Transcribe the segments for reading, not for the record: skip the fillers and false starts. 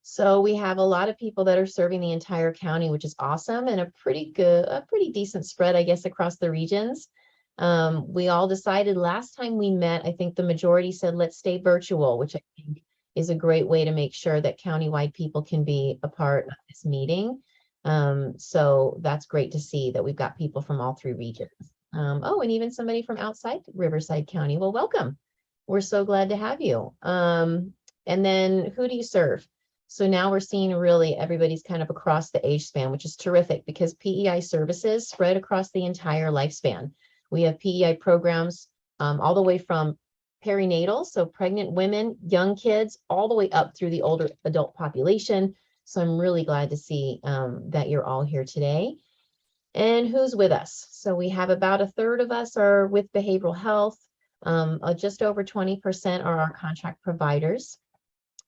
So we have a lot of people that are serving the entire county, which is awesome, and a pretty decent spread, I guess, across the regions. We all decided last time we met, I think the majority said, let's stay virtual, which I think is a great way to make sure that countywide people can be a part of this meeting. So that's great to see that we've got people from all three regions. Oh, and even somebody from outside Riverside County. Well, welcome. We're so glad to have you. And then who do you serve? So now we're seeing really everybody's kind of across the age span, which is terrific because PEI services spread across the entire lifespan. We have PEI programs all the way from perinatal, so pregnant women, young kids, all the way up through the older adult population. So I'm really glad to see that you're all here today. And who's with us? So we have about a third of us are with behavioral health. Just over 20% are our contract providers.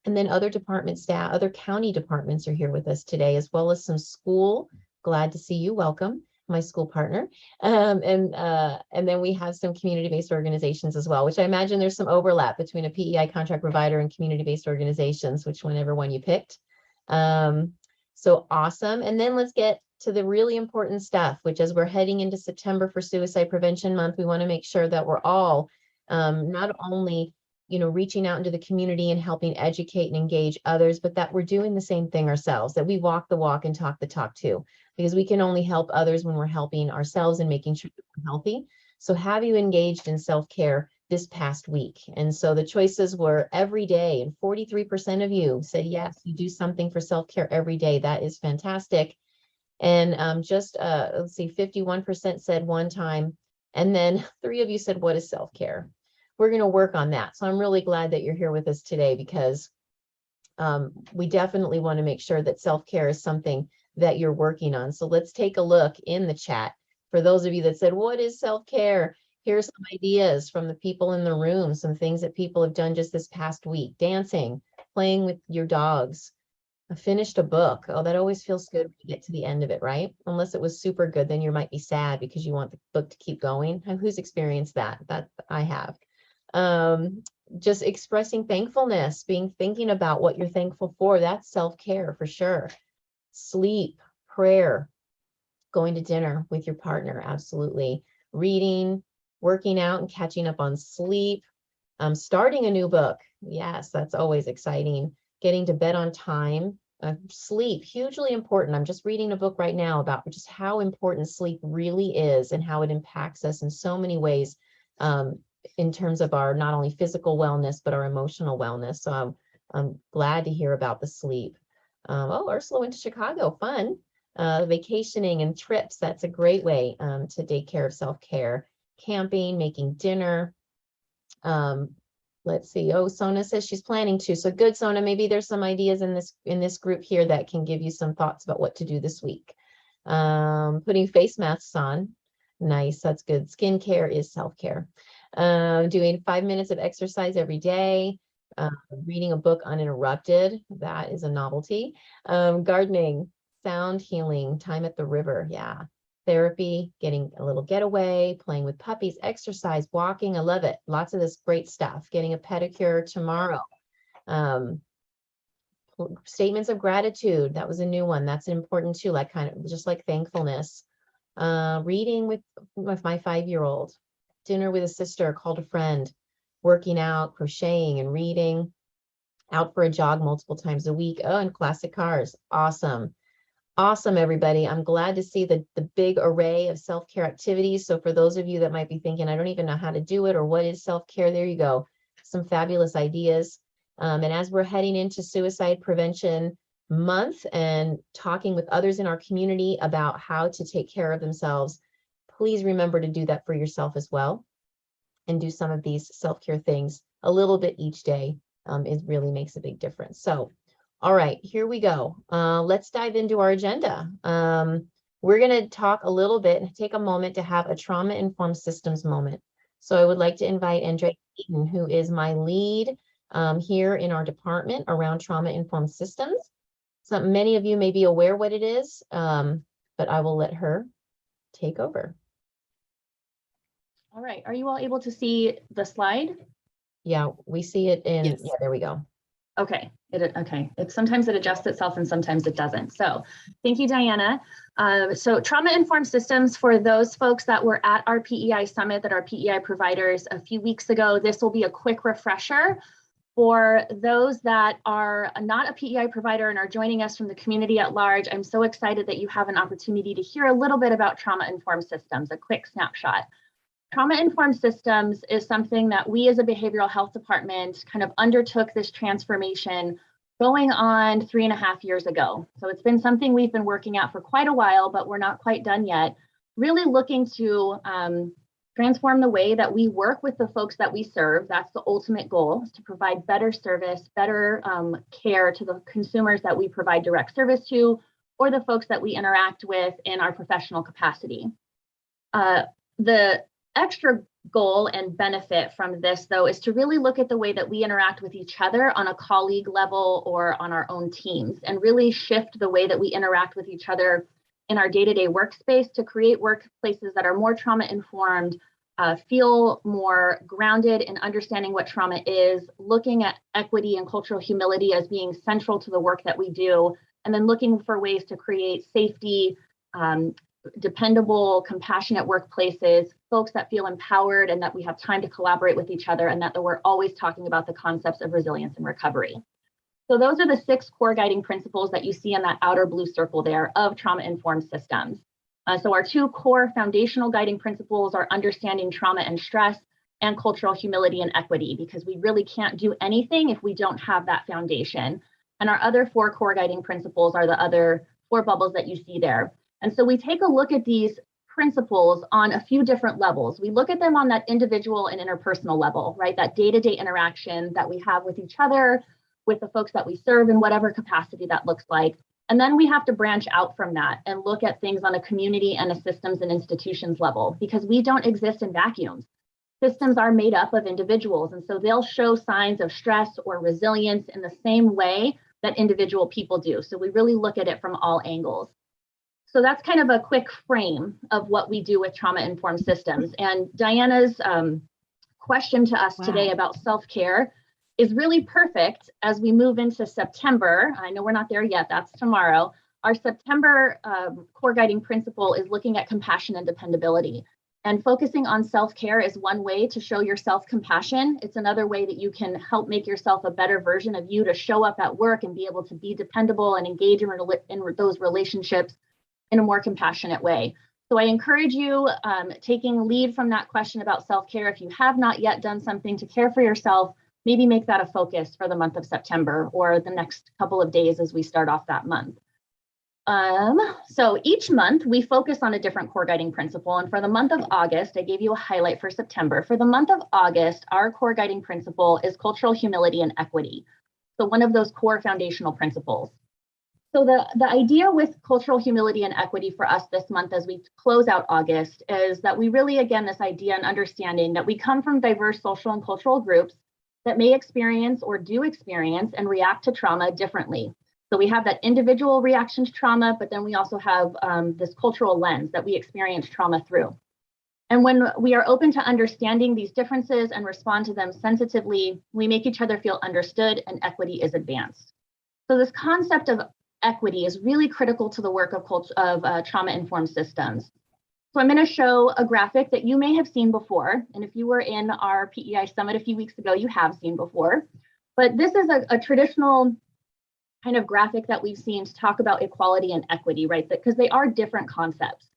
And then other department staff, other county departments are here with us today, as well as some school. Glad to see you. Welcome, my school partner. And then we have some community-based organizations as well, which I imagine there's some overlap between a PEI contract provider and community-based organizations, whichever one you picked. So awesome. And then let's get to the really important stuff, which as we're heading into September for Suicide Prevention Month, we want to make sure that we're all not only reaching out into the community and helping educate and engage others, but that we're doing the same thing ourselves, that we walk the walk and talk the talk too, because we can only help others when we're helping ourselves and making sure that we're healthy. So have you engaged in self-care this past week? And so the choices were every day, and 43% of you said, yes, you do something for self-care every day. That is fantastic. And let's see, 51% said one time. And then 3 of you said, what is self-care? We're going to work on that. So I'm really glad that you're here with us today because we definitely want to make sure that self-care is something that you're working on. So let's take a look in the chat. For those of you that said, what is self-care? Here's some ideas from the people in the room, some things that people have done just this past week. Dancing, playing with your dogs. I finished a book. Oh, that always feels good when you get to the end of it, right? Unless it was super good, then you might be sad because you want the book to keep going. Who's experienced that? That I have. Just expressing thankfulness, thinking about what you're thankful for. That's self-care for sure. Sleep, prayer, going to dinner with your partner. Absolutely. Reading, working out and catching up on sleep. Starting a new book. Yes, that's always exciting. Getting to bed on time. Sleep, hugely important. I'm just reading a book right now about just how important sleep really is and how it impacts us in so many ways. In terms of our not only physical wellness, but our emotional wellness. So I'm glad to hear about the sleep. Oh, Ursula went to Chicago, fun. Vacationing and trips, that's a great way to take care of self-care. Camping, making dinner. Let's see, oh, Sona says she's planning to. So good, Sona, maybe there's some ideas in this group here that can give you some thoughts about what to do this week. Putting face masks on. Nice, that's good. Skincare is self-care. Doing 5 minutes of exercise every day, reading a book uninterrupted. That is a novelty. Gardening, sound healing, time at the river. Yeah. Therapy, getting a little getaway, playing with puppies, exercise, walking. I love it. Lots of this great stuff. Getting a pedicure tomorrow. Statements of gratitude. That was a new one. That's important too, like kind of just like thankfulness. Reading with my 5-year-old. Dinner with a sister, called a friend, working out, crocheting and reading, out for a jog multiple times a week. Oh, and classic cars. Awesome. Awesome, everybody. I'm glad to see the big array of self-care activities. So for those of you that might be thinking, I don't even know how to do it or what is self-care, there you go. Some fabulous ideas. And as we're heading into Suicide Prevention Month and talking with others in our community about how to take care of themselves, please remember to do that for yourself as well and do some of these self-care things a little bit each day. It really makes a big difference. So, all right, here we go. Let's dive into our agenda. We're going to talk a little bit and take a moment to have a trauma-informed systems moment. So I would like to invite Andrea Eaton, who is my lead here in our department around trauma-informed systems. So many of you may be aware what it is, but I will let her take over. All right, are you all able to see the slide? Yeah, we see it in, Yes. yeah, there we go. Okay, sometimes it adjusts itself and sometimes it doesn't. So thank you, Diana. So trauma-informed systems, for those folks that were at our PEI Summit, that are PEI providers a few weeks ago, this will be a quick refresher. For those that are not a PEI provider and are joining us from the community at large, I'm so excited that you have an opportunity to hear a little bit about trauma-informed systems, a quick snapshot. Trauma-informed systems is something that we as a behavioral health department kind of undertook this transformation going on 3.5 years ago. So it's been something we've been working at for quite a while, but we're not quite done yet. Really looking to transform the way that we work with the folks that we serve. That's the ultimate goal, is to provide better service, better care to the consumers that we provide direct service to, or the folks that we interact with in our professional capacity. The extra goal and benefit from this, though, is to really look at the way that we interact with each other on a colleague level or on our own teams, and really shift the way that we interact with each other in our day-to-day workspace to create workplaces that are more trauma-informed, feel more grounded in understanding what trauma is, looking at equity and cultural humility as being central to the work that we do, and then looking for ways to create safety, dependable, compassionate workplaces, folks that feel empowered and that we have time to collaborate with each other, and that we're always talking about the concepts of resilience and recovery. So those are the 6 core guiding principles that you see in that outer blue circle there of trauma-informed systems. So our 2 core foundational guiding principles are understanding trauma and stress, and cultural humility and equity, because we really can't do anything if we don't have that foundation. And our other 4 core guiding principles are the other 4 bubbles that you see there. And so we take a look at these principles on a few different levels. We look at them on that individual and interpersonal level, right? That day-to-day interaction that we have with each other, with the folks that we serve in whatever capacity that looks like. And then we have to branch out from that and look at things on a community and a systems and institutions level, because we don't exist in vacuums. Systems are made up of individuals, and so they'll show signs of stress or resilience in the same way that individual people do. So we really look at it from all angles. So that's kind of a quick frame of what we do with trauma-informed systems. And Diana's question to us today about self-care is really perfect as we move into September. I know we're not there yet, that's tomorrow. Our September core guiding principle is looking at compassion and dependability. And focusing on self-care is one way to show your self-compassion. It's another way that you can help make yourself a better version of you to show up at work and be able to be dependable and engage in those relationships in a more compassionate way. So I encourage you, taking lead from that question about self-care, if you have not yet done something to care for yourself, maybe make that a focus for the month of September or the next couple of days as we start off that month. So each month we focus on a different core guiding principle. And for the month of August, I gave you a highlight for September. For the month of August, our core guiding principle is cultural humility and equity. So one of those core foundational principles. So the idea with cultural humility and equity for us this month as we close out August is that we really, again, this idea and understanding that we come from diverse social and cultural groups that may experience or do experience and react to trauma differently. So we have that individual reaction to trauma, but then we also have this cultural lens that we experience trauma through. And when we are open to understanding these differences and respond to them sensitively, we make each other feel understood and equity is advanced. So this concept of equity is really critical to the work of trauma-informed systems. So I'm going to show a graphic that you may have seen before. And if you were in our PEI Summit a few weeks ago, you have seen before. But this is a traditional kind of graphic that we've seen to talk about equality and equity, right? Because they are different concepts.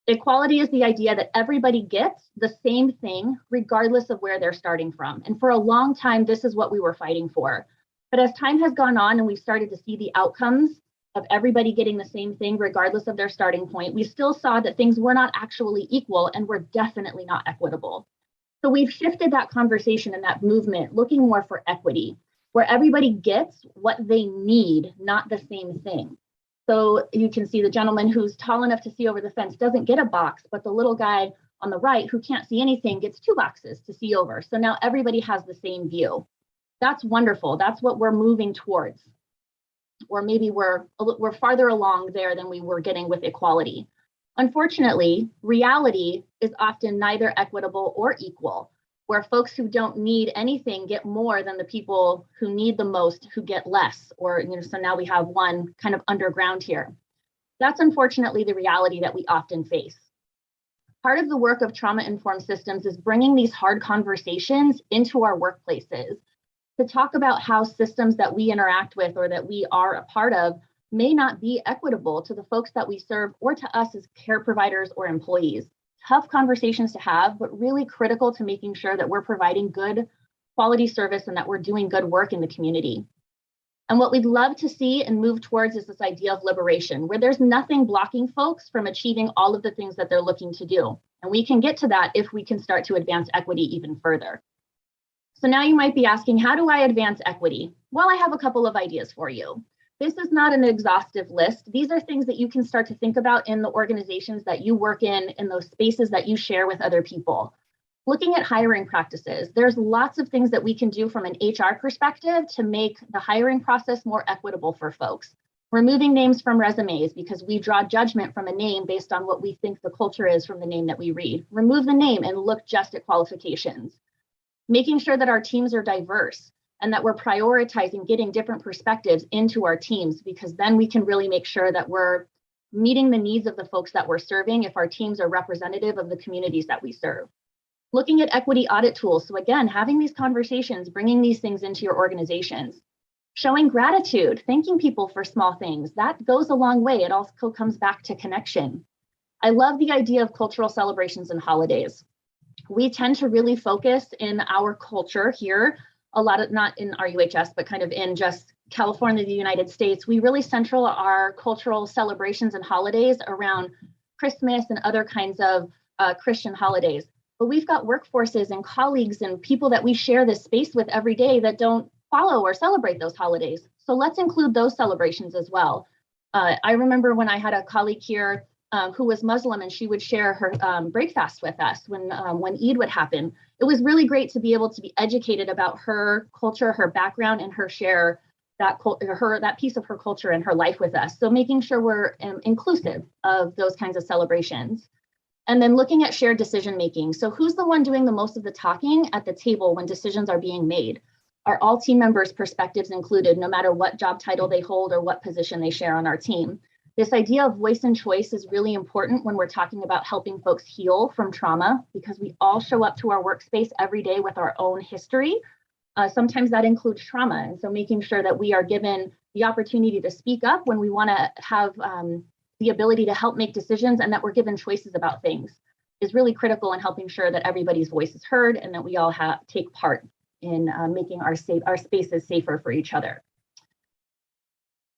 Equality is the idea that everybody gets the same thing regardless of where they're starting from. And for a long time, this is what we were fighting for. But as time has gone on and we've started to see the outcomes of everybody getting the same thing regardless of their starting point, we still saw that things were not actually equal and were definitely not equitable. So we've shifted that conversation and that movement, looking more for equity, where everybody gets what they need, not the same thing. So you can see the gentleman who's tall enough to see over the fence doesn't get a box, but the little guy on the right who can't see anything gets 2 boxes to see over. So now everybody has the same view. That's wonderful. That's what we're moving towards. Or maybe we're farther along there than we were getting with equality. Unfortunately, reality is often neither equitable or equal. where folks who don't need anything get more than the people who need the most who get less, or so now we have one kind of underground here. That's unfortunately the reality that we often face. Part of the work of trauma-informed systems is bringing these hard conversations into our workplaces to talk about how systems that we interact with or that we are a part of may not be equitable to the folks that we serve or to us as care providers or employees. Tough conversations to have, but really critical to making sure that we're providing good quality service and that we're doing good work in the community. And what we'd love to see and move towards is this idea of liberation, where there's nothing blocking folks from achieving all of the things that they're looking to do. And we can get to that if we can start to advance equity even further. So now you might be asking, how do I advance equity? Well, I have a couple of ideas for you. This is not an exhaustive list. These are things that you can start to think about in the organizations that you work in those spaces that you share with other people. Looking at hiring practices, there's lots of things that we can do from an HR perspective to make the hiring process more equitable for folks. Removing names from resumes because we draw judgment from a name based on what we think the culture is from the name that we read. Remove the name and look just at qualifications. Making sure that our teams are diverse and that we're prioritizing getting different perspectives into our teams, because then we can really make sure that we're meeting the needs of the folks that we're serving if our teams are representative of the communities that we serve. Looking at equity audit tools. So again, having these conversations, bringing these things into your organizations. Showing gratitude, thanking people for small things. That goes a long way. It also comes back to connection. I love the idea of cultural celebrations and holidays. We tend to really focus in our culture here, a lot of, not in RUHS, but kind of in just California, the United States. We really central our cultural celebrations and holidays around Christmas and other kinds of Christian holidays. But we've got workforces and colleagues and people that we share this space with every day that don't follow or celebrate those holidays. So let's include those celebrations as well. I remember when I had a colleague here who was Muslim, and she would share her break fast with us when Eid would happen. It was really great to be able to be educated about her culture, her background, and her share that piece of her culture and her life with us. So making sure we're inclusive of those kinds of celebrations. And then looking at shared decision making. So who's the one doing the most of the talking at the table when decisions are being made? Are all team members' perspectives included, no matter what job title they hold or what position they share on our team? This idea of voice and choice is really important when we're talking about helping folks heal from trauma, because we all show up to our workspace every day with our own history. Sometimes that includes trauma. And so making sure that we are given the opportunity to speak up when we want to have the ability to help make decisions, and that we're given choices about things is really critical in helping sure that everybody's voice is heard and that we all take part in making our spaces safer for each other.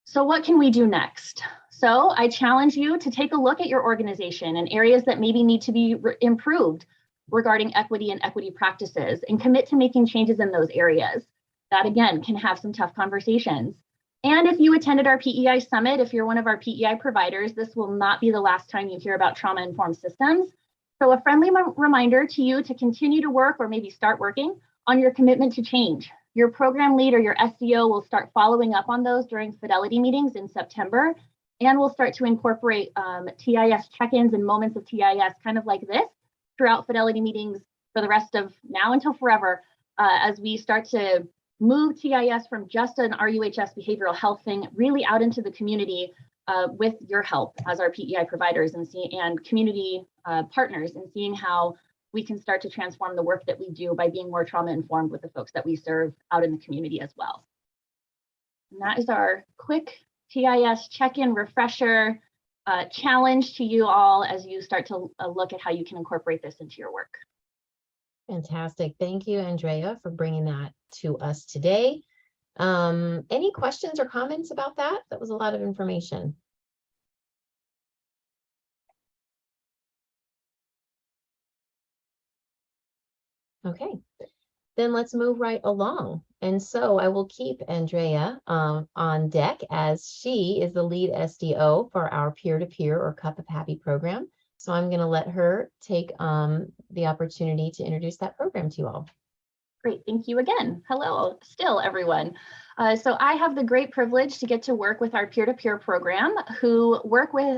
So what can we do next? So I challenge you to take a look at your organization and areas that maybe need to be improved regarding equity and equity practices, and commit to making changes in those areas. That again can have some tough conversations. And if you attended our PEI Summit, if you're one of our PEI providers, this will not be the last time you hear about trauma-informed systems. So a friendly reminder to you to continue to work, or maybe start working, on your commitment to change. Your program lead or your SDO will start following up on those during fidelity meetings in September, and we'll start to incorporate TIS check-ins and moments of TIS kind of like this throughout fidelity meetings for the rest of now until forever, as we start to move TIS from just an RUHS behavioral health thing really out into the community with your help as our PEI providers and community partners, and seeing how we can start to transform the work that we do by being more trauma informed with the folks that we serve out in the community as well. And that is our quick TIS check-in refresher challenge to you all as you start to look at how you can incorporate this into your work. Fantastic. Thank you, Andrea, for bringing that to us today. Any questions or comments about that? That was a lot of information. Okay, then let's move right along. And so I will keep Andrea on deck, as she is the lead SDO for our peer-to-peer or Cup of Happy program. So I'm going to let her take the opportunity to introduce that program to you all. Great, thank you again. Hello, still everyone. So I have the great privilege to get to work with our peer-to-peer program, who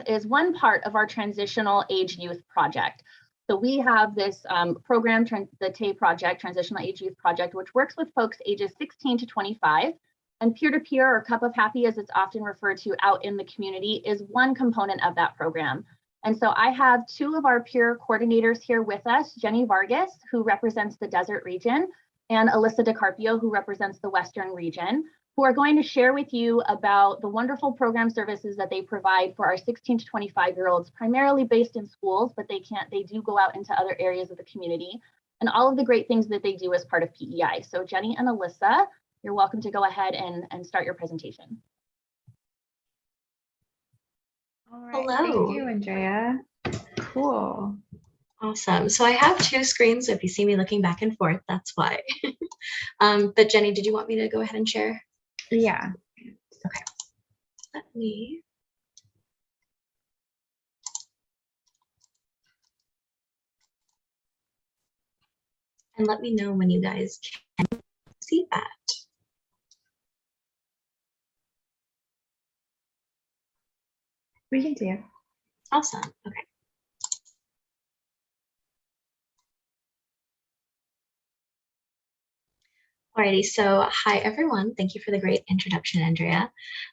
is one part of our transitional age youth project. So we have this program, the TAY project, Transitional Age Youth Project, which works with folks ages 16 to 25. And peer-to-peer, or Cup of Happy as it's often referred to out in the community, is one component of that program. And so I have two of our peer coordinators here with us, Jenny Vargas, who represents the desert region, and Alyssa DiCarpio, who represents the Western region, who are going to share with you about the wonderful program services that they provide for our 16 to 25-year-olds, primarily based in schools, but they do go out into other areas of the community, and all of the great things that they do as part of PEI. So Jenny and Alyssa, you're welcome to go ahead and start your presentation. All right. Hello. Thank you, Andrea. Cool. Awesome. So I have two screens. So if you see me looking back and forth, that's why. But Jenny, did you want me to go ahead and share? Yeah. Okay. Let me. And let me know when you guys can see that. We can do it. Awesome. Okay. Alrighty, so hi everyone. Thank you for the great introduction, Andrea.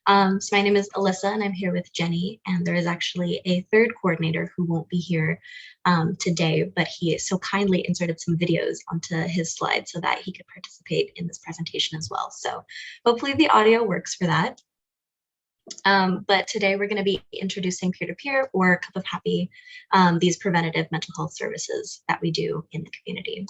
So my name is Alyssa and I'm here with Jenny, and there is actually a third coordinator who won't be here today, but he so kindly inserted some videos onto his slide so that he could participate in this presentation as well. So hopefully the audio works for that. But today we're going to be introducing peer-to-peer or Cup of Happy, these preventative mental health services that we do in the community.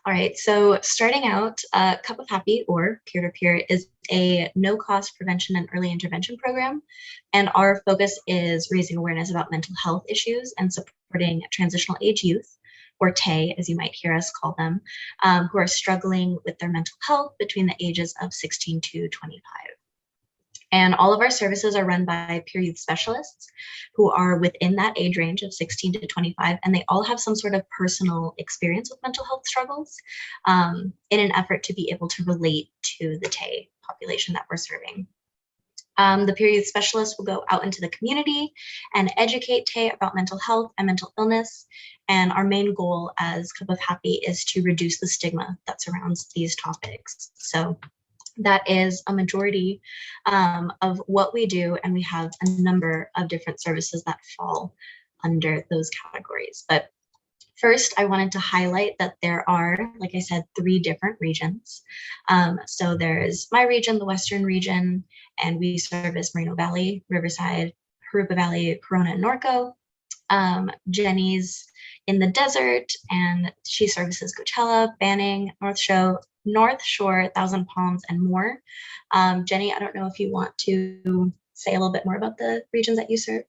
All right, so starting out, Cup of Happy or peer-to-peer is a no-cost prevention and early intervention program. And our focus is raising awareness about mental health issues and supporting transitional age youth, or TAY, as you might hear us call them, who are struggling with their mental health between the ages of 16 to 25. And all of our services are run by peer youth specialists who are within that age range of 16 to 25, and they all have some sort of personal experience with mental health struggles in an effort to be able to relate to the TAY population that we're serving. The peer youth specialists will go out into the community and educate TAY about mental health and mental illness. And our main goal as Cup of Happy is to reduce the stigma that surrounds these topics. So that is a majority of what we do, and we have a number of different services that fall under those categories. But first, I wanted to highlight that there are, like I said, 3 different regions. So there's my region, the Western region, and we service Moreno Valley, Riverside, Jurupa Valley, Corona, and Norco. Jenny's in the desert, and she services Coachella, Banning, North Shore, Thousand Palms, and more. Jenny, I don't know if you want to say a little bit more about the regions that you serve.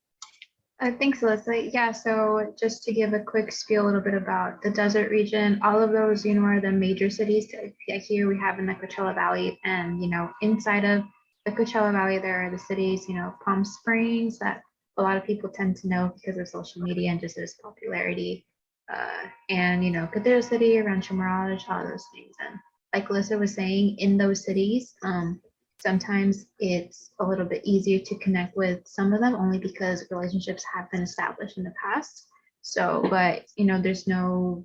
Thanks, Alyssa. Yeah, so just to give a quick spiel a little bit about the desert region, all of those, are the major cities that here we have in the Coachella Valley. And, inside of the Coachella Valley, there are the cities, Palm Springs, that a lot of people tend to know because of social media and just its popularity. And, Cadero City, Rancho Mirage, all those things. And like Alyssa was saying, in those cities, sometimes it's a little bit easier to connect with some of them only because relationships have been established in the past. So, but, there's no,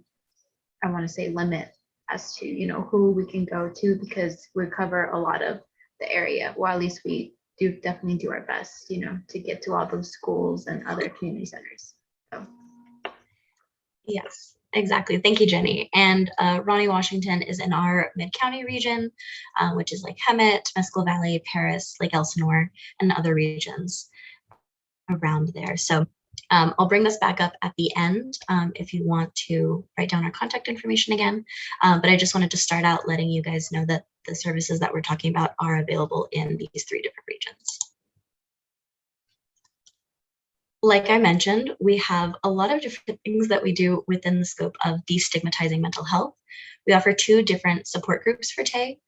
I want to say, limit as to, who we can go to because we cover a lot of the area, or at least we definitely do our best, to get to all those schools and other community centers. So. Yes, exactly. Thank you, Jenny. And Ronnie Washington is in our Mid-County region, which is like Hemet, Mescal Valley, Paris, Lake Elsinore, and other regions around there. So I'll bring this back up at the end if you want to write down our contact information again. But I just wanted to start out letting you guys know that the services that we're talking about are available in these 3 different regions. Like I mentioned, we have a lot of different things that we do within the scope of destigmatizing mental health. We offer 2 different support groups for TAY.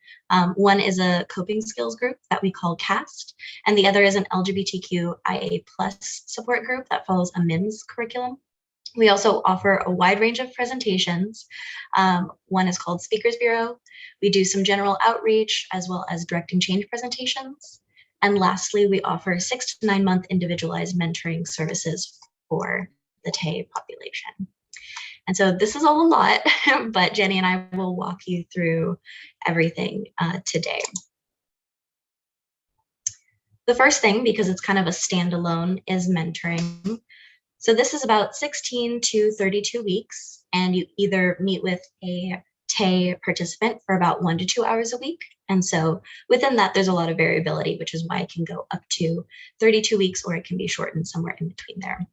One is a coping skills group that we call CAST, and the other is an LGBTQIA+ support group that follows a MIMS curriculum. We also offer a wide range of presentations. One is called Speakers Bureau. We do some general outreach as well as directing change presentations. And lastly, we offer 6 to 9 month individualized mentoring services for the TEI population. And so this is all a lot, but Jenny and I will walk you through everything today. The first thing, because it's kind of a standalone, is mentoring. So this is about 16 to 32 weeks, and you either meet with a TEI participant for about 1 to 2 hours a week. And so within that, there's a lot of variability, which is why it can go up to 32 weeks, or it can be shortened somewhere in between there.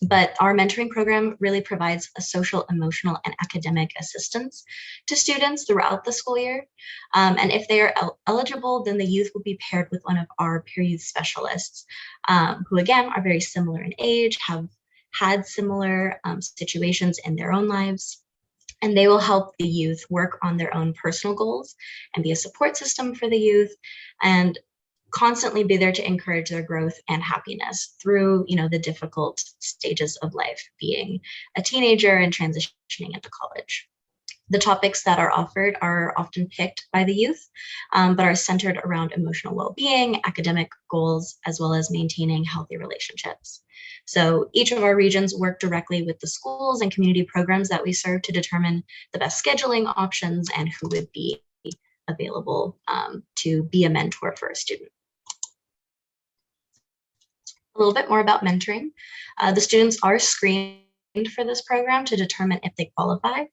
But our mentoring program really provides a social, emotional, and academic assistance to students throughout the school year. And if they are eligible, then the youth will be paired with one of our peer youth specialists, who again are very similar in age, have had similar situations in their own lives. And they will help the youth work on their own personal goals and be a support system for the youth, and constantly be there to encourage their growth and happiness through, the difficult stages of life, being a teenager and transitioning into college. The topics that are offered are often picked by the youth, but are centered around emotional well-being, academic goals, as well as maintaining healthy relationships. So each of our regions work directly with the schools and community programs that we serve to determine the best scheduling options and who would be available to be a mentor for a student. A little bit more about mentoring. The students are screened for this program to determine if they qualify.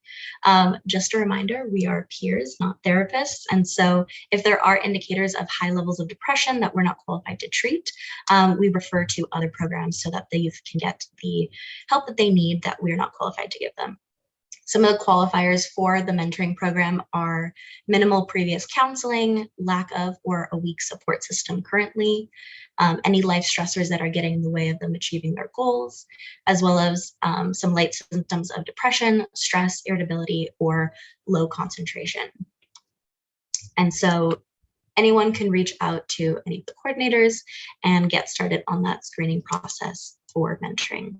Just a reminder, we are peers, not therapists. And so if there are indicators of high levels of depression that we're not qualified to treat, we refer to other programs so that the youth can get the help that they need that we're not qualified to give them. Some of the qualifiers for the mentoring program are minimal previous counseling, lack of or a weak support system currently, any life stressors that are getting in the way of them achieving their goals, as well as some light symptoms of depression, stress, irritability, or low concentration. And so anyone can reach out to any of the coordinators and get started on that screening process for mentoring.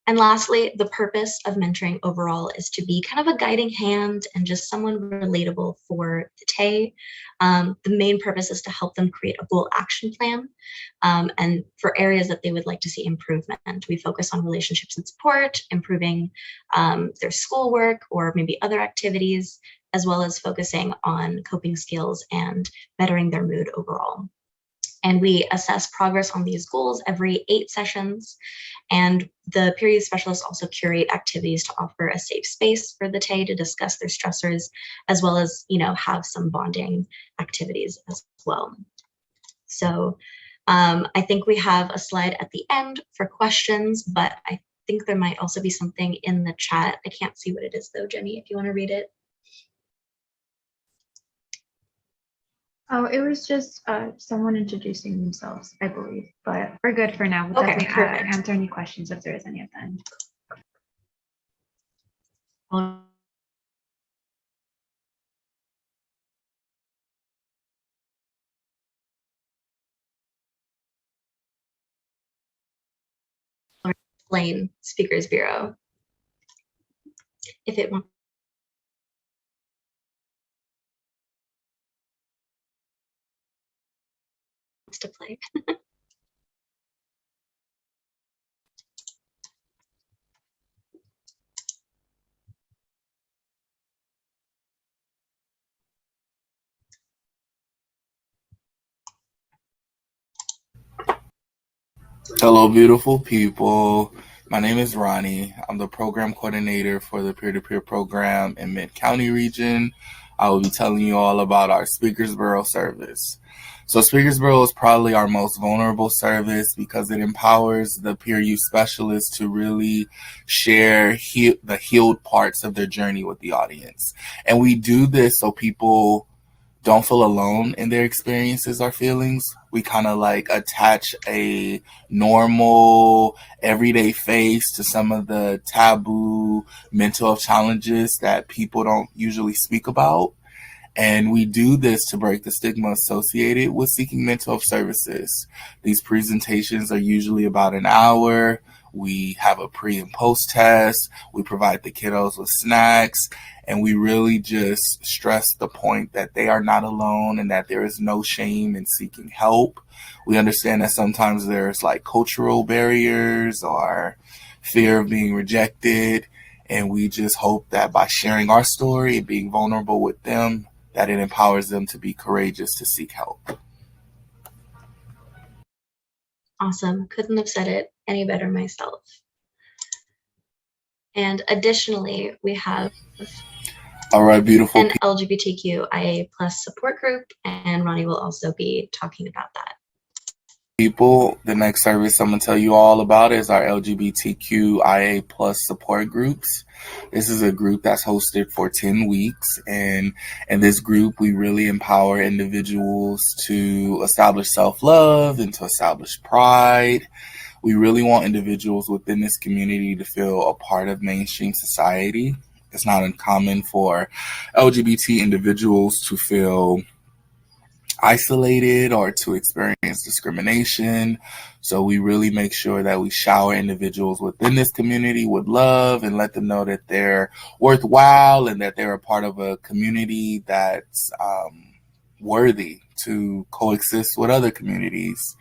And lastly, the purpose of mentoring overall is to be kind of a guiding hand and just someone relatable for the TEI. The main purpose is to help them create a goal action plan, and for areas that they would like to see improvement. We focus on relationships and support, improving their schoolwork or maybe other activities, as well as focusing on coping skills and bettering their mood overall. And we assess progress on these goals every 8 sessions. And the peer youth specialists also curate activities to offer a safe space for the TEI to discuss their stressors, as well as, have some bonding activities as well. So I think we have a slide at the end for questions, but I think there might also be something in the chat. I can't see what it is though, Jenny, if you want to read it. Oh, it was just someone introducing themselves, I believe, but we're good for now. We'll Okay, definitely perfect. answer any questions if there is any at the end. Explain Speakers Bureau if it wants to play. Hello, beautiful people. My name is Ronnie. I'm the program coordinator for the peer-to-peer program in Mid-County region. I will be telling you all about our Speakers Bureau service. So Speakers Bureau is probably our most vulnerable service because it empowers the peer youth specialists to really share the healed parts of their journey with the audience. And we do this so people don't feel alone in their experiences or feelings. We kind of like attach a normal everyday face to some of the taboo mental health challenges that people don't usually speak about. And we do this to break the stigma associated with seeking mental health services. These presentations are usually about an hour We have a pre and post test. We provide the kiddos with snacks. And we really just stress the point that they are not alone and that there is no shame in seeking help. We understand that sometimes there's like cultural barriers or fear of being rejected. And we just hope that by sharing our story and being vulnerable with them, that it empowers them to be courageous to seek help. Awesome. Couldn't have said it any better myself. And additionally, we have All right, beautiful an LGBTQIA+ support group, and Ronnie will also be talking about that. people. The next service I'm going to tell you all about is our LGBTQIA+ support groups. This is a group that's hosted for 10 weeks. And in this group, we really empower individuals to establish self-love and to establish pride. We really want individuals within this community to feel a part of mainstream society. It's not uncommon for LGBT individuals to feel isolated or to experience discrimination. So we really make sure that we shower individuals within this community with love and let them know that they're worthwhile and that they're a part of a community that's worthy to coexist with other communities.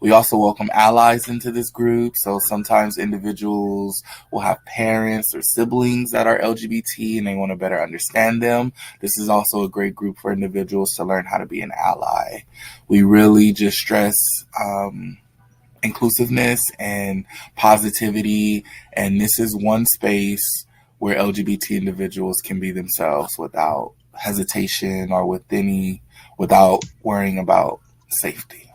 We also welcome allies into this group. So sometimes individuals will have parents or siblings that are LGBT and they want to better understand them. This is also a great group for individuals to learn how to be an ally. We really just stress inclusiveness and positivity. And this is one space where LGBT individuals can be themselves without hesitation or without worrying about safety.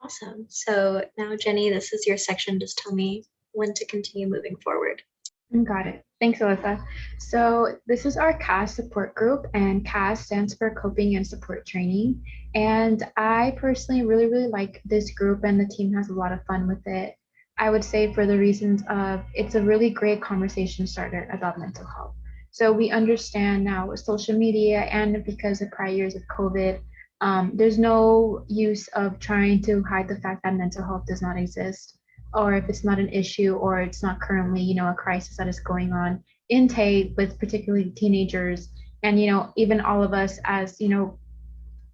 Awesome. So now, Jenny, this is your section. Just tell me when to continue moving forward. Got it. Thanks, Alyssa. So this is our CAS support group, and CAS stands for Coping and Support Training. And I personally really like this group, and the team has a lot of fun with it. I would say for the reasons of it's a really great conversation starter about mental health. So we understand now with social media and because of prior years of COVID, there's no use of trying to hide the fact that mental health does not exist, or if it's not an issue, or it's not currently, a crisis that is going on in Tate with particularly teenagers, and even all of us as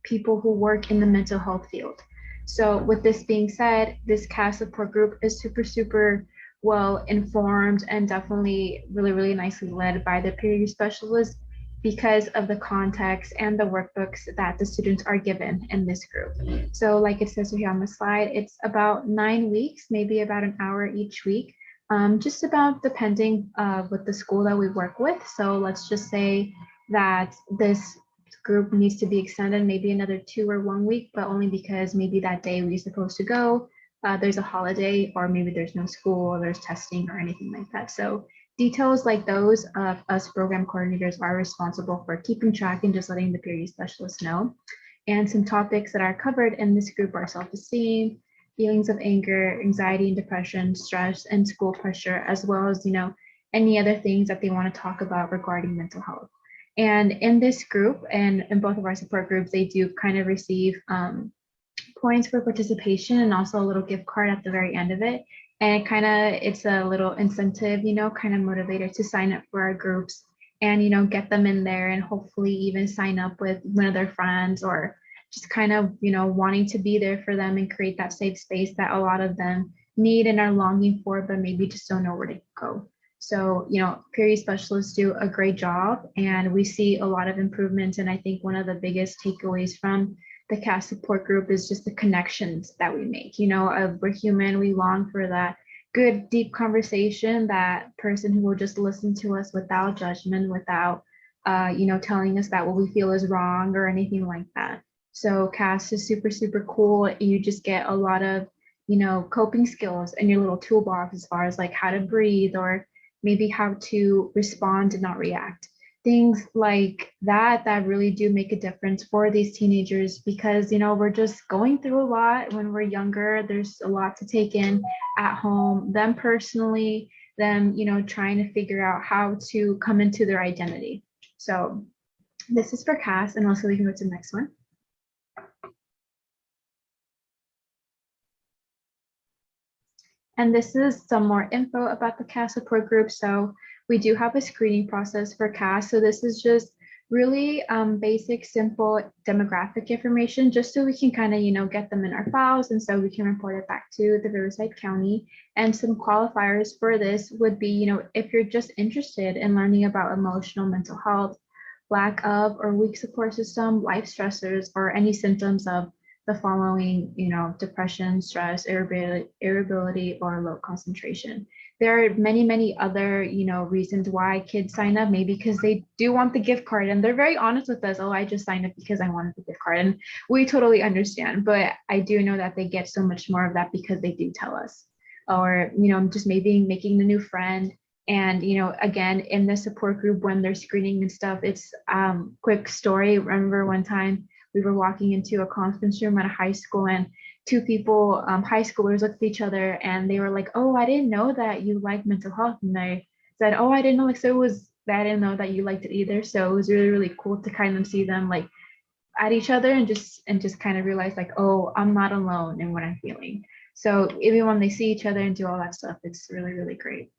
people who work in the mental health field. So with this being said, this CAS support group is super well informed and definitely really nicely led by the peer review specialist, because of the context and the workbooks that the students are given in this group. So like it says here on the slide, it's about 9 weeks, maybe about an hour each week, just about depending with the school that we work with. So let's just say that this group needs to be extended maybe another 2 or 1 week, but only because maybe that day we're supposed to go, there's a holiday, or maybe there's no school, or there's testing or anything like that. So details like those of us program coordinators are responsible for keeping track and just letting the peer review specialists know. And some topics that are covered in this group are self-esteem, feelings of anger, anxiety and depression, stress, and school pressure, as well as, any other things that they want to talk about regarding mental health. And in this group and in both of our support groups, they do kind of receive points for participation and also a little gift card at the very end of it. And it's a little incentive, kind of motivator to sign up for our groups and, get them in there and hopefully even sign up with one of their friends, or just kind of, wanting to be there for them and create that safe space that a lot of them need and are longing for, but maybe just don't know where to go. So, peer review specialists do a great job, and we see a lot of improvements. And I think one of the biggest takeaways from the CAS support group is just the connections that we make. We're human, we long for that good, deep conversation, that person who will just listen to us without judgment, without, telling us that what we feel is wrong or anything like that. So CAS is super cool. You just get a lot of, coping skills in your little toolbox as far as like how to breathe, or maybe how to respond and not react. Things like that really do make a difference for these teenagers, because we're just going through a lot when we're younger. There's a lot to take in at home, them personally, them trying to figure out how to come into their identity. So this is for CAS, and also we can go to the next one. And this is some more info about the CAS support group. So we do have a screening process for CAS. So this is just really basic, simple demographic information, just so we can kind of, get them in our files. And so we can report it back to the Riverside County. And some qualifiers for this would be, if you're just interested in learning about emotional mental health, lack of or weak support system, life stressors, or any symptoms of the following, depression, stress, irritability, or low concentration. There are many, many other, reasons why kids sign up, maybe because they do want the gift card and they're very honest with us. Oh, I just signed up because I wanted the gift card. And we totally understand, but I do know that they get so much more of that because they do tell us. Or, just maybe making a new friend. And, again, in the support group, when they're screening and stuff, it's quick story. Remember one time we were walking into a conference room at a high school and two people, high schoolers, looked at each other and they were like, oh, I didn't know that you like mental health. And I said, oh, I didn't know. So it was, I didn't know that you liked it either. So it was really, really cool to kind of see them like at each other and just kind of realize like, oh, I'm not alone in what I'm feeling. So even when they see each other and do all that stuff, it's really, really great.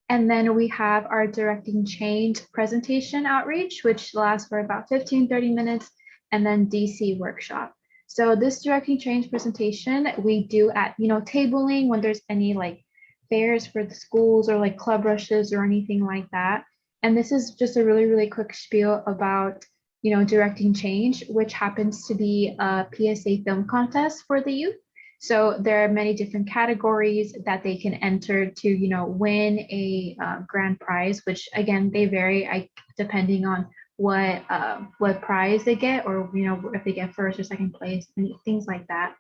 And then we have our Directing Change presentation outreach, which lasts for about 15-30 minutes, and then DC workshop. So this Directing Change presentation we do at, tabling when there's any like fairs for the schools or like club rushes or anything like that. And this is just a really, really quick spiel about, Directing Change, which happens to be a PSA film contest for the youth. So there are many different categories that they can enter to, win a grand prize, which again, they vary depending on what prize they get, or, if they get first or second place and things like that.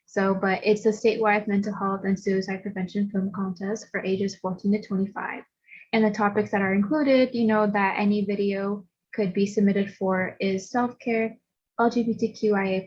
So, but it's a statewide mental health and suicide prevention film contest for ages 14 to 25. And the topics that are included, that any video could be submitted for is self-care, LGBTQIA+,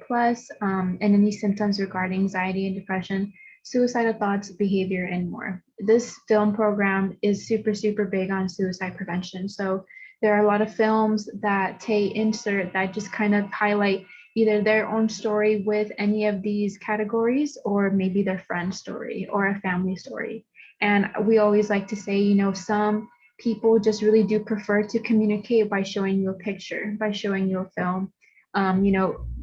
and any symptoms regarding anxiety and depression, suicidal thoughts, behavior, and more. This film program is super, super big on suicide prevention. So there are a lot of films that they insert that just kind of highlight either their own story with any of these categories, or maybe their friend's story or a family story. And we always like to say, some people just really do prefer to communicate by showing you a picture, by showing you a film.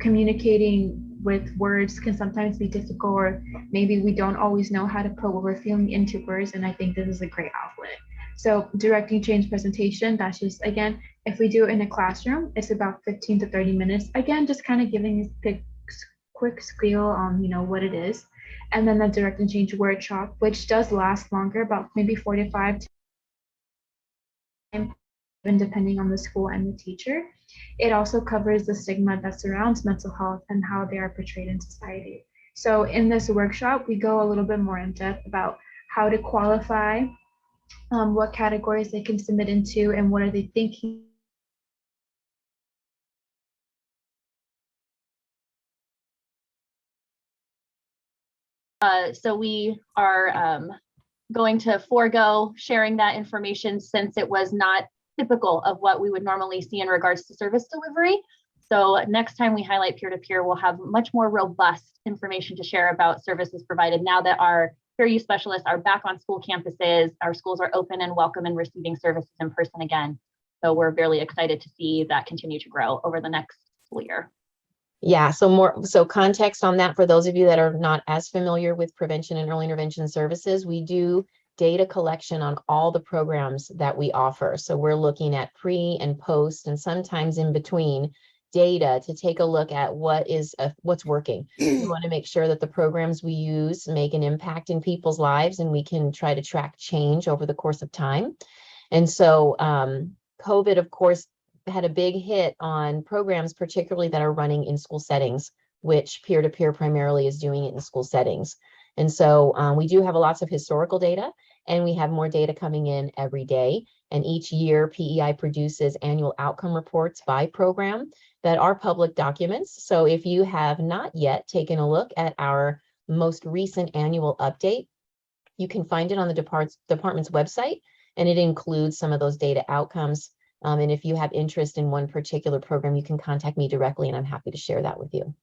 Communicating with words can sometimes be difficult, or maybe we don't always know how to put what we're feeling into words. And I think this is a great outlet. So Directing Change presentation, that's just, again, if we do it in a classroom, it's about 15 to 30 minutes. Again, just kind of giving a quick spiel on, what it is. And then the Directing Change workshop, which does last longer, about maybe 45 to even depending on the school and the teacher. It also covers the stigma that surrounds mental health and how they are portrayed in society. So in this workshop, we go a little bit more in depth about how to qualify, what categories they can submit into, and what are they thinking. So we are going to forego sharing that information since it was not typical of what we would normally see in regards to service delivery. So next time we highlight peer-to-peer, we'll have much more robust information to share about services provided now that our peer use specialists are back on school campuses. Our schools are open and welcome and receiving services in person again. So we're really excited to see that continue to grow over the next school year. Yeah, so context on that for those of you that are not as familiar with prevention and early intervention services, we do data collection on all the programs that we offer. So we're looking at pre and post and sometimes in between data to take a look at what's working. We want to make sure that the programs we use make an impact in people's lives, and we can try to track change over the course of time. And so COVID, of course, had a big hit on programs, particularly that are running in school settings, which peer-to-peer primarily is doing it in school settings. And so we do have lots of historical data, and we have more data coming in every day. And each year, PEI produces annual outcome reports by program that are public documents. So if you have not yet taken a look at our most recent annual update, you can find it on the department's website, and it includes some of those data outcomes. And if you have interest in one particular program, you can contact me directly, and I'm happy to share that with you.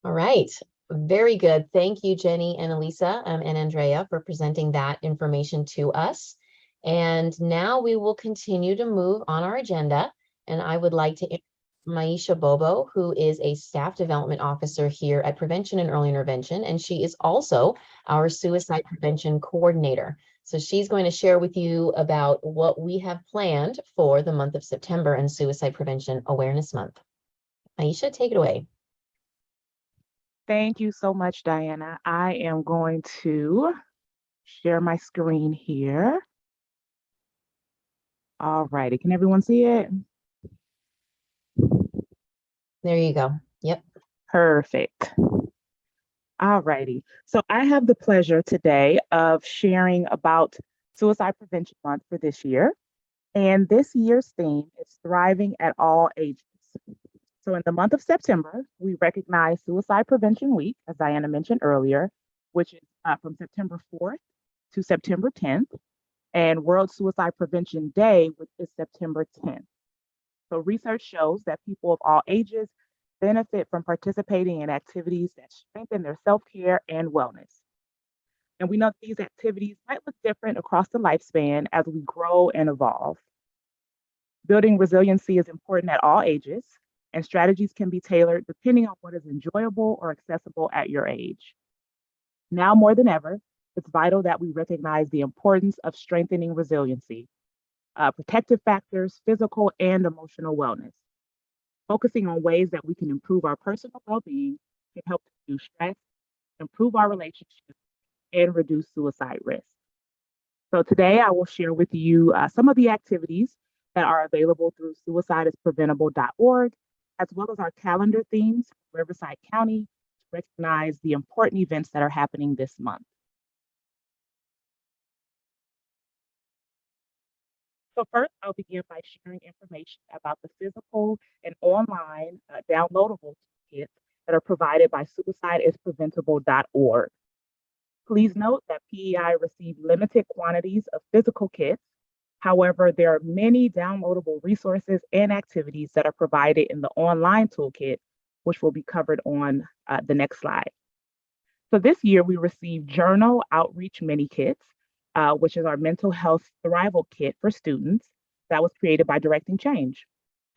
All right. Very good. Thank you, Jenny and Elisa and Andrea for presenting that information to us. And now we will continue to move on our agenda. And I would like to introduce Maisha Bobo, who is a staff development officer here at Prevention and Early Intervention. And she is also our suicide prevention coordinator. So she's going to share with you about what we have planned for the month of September and Suicide Prevention Awareness Month. Maisha, take it away. Thank you so much, Diana. I am going to share my screen here. All righty, can everyone see it? There you go. Yep. Perfect. All righty. So I have the pleasure today of sharing about Suicide Prevention Month for this year. And this year's theme is Thriving at All Ages. So in the month of September, we recognize Suicide Prevention Week, as Diana mentioned earlier, which is from September 4th to September 10th, and World Suicide Prevention Day, which is September 10th. So research shows that people of all ages benefit from participating in activities that strengthen their self-care and wellness. And we know that these activities might look different across the lifespan as we grow and evolve. Building resiliency is important at all ages, and strategies can be tailored depending on what is enjoyable or accessible at your age. Now more than ever, it's vital that we recognize the importance of strengthening resiliency, protective factors, physical and emotional wellness. Focusing on ways that we can improve our personal well-being can help to reduce stress, improve our relationships, and reduce suicide risk. So today I will share with you some of the activities that are available through suicideispreventable.org, as well as our calendar themes for Riverside County to recognize the important events that are happening this month. So first, I'll begin by sharing information about the physical and online downloadable kits that are provided by suicideispreventable.org. Please note that PEI received limited quantities of physical kits. However, there are many downloadable resources and activities that are provided in the online toolkit, which will be covered on the next slide. So this year, we received Journal Outreach Mini Kits, which is our mental health thrival kit for students that was created by Directing Change.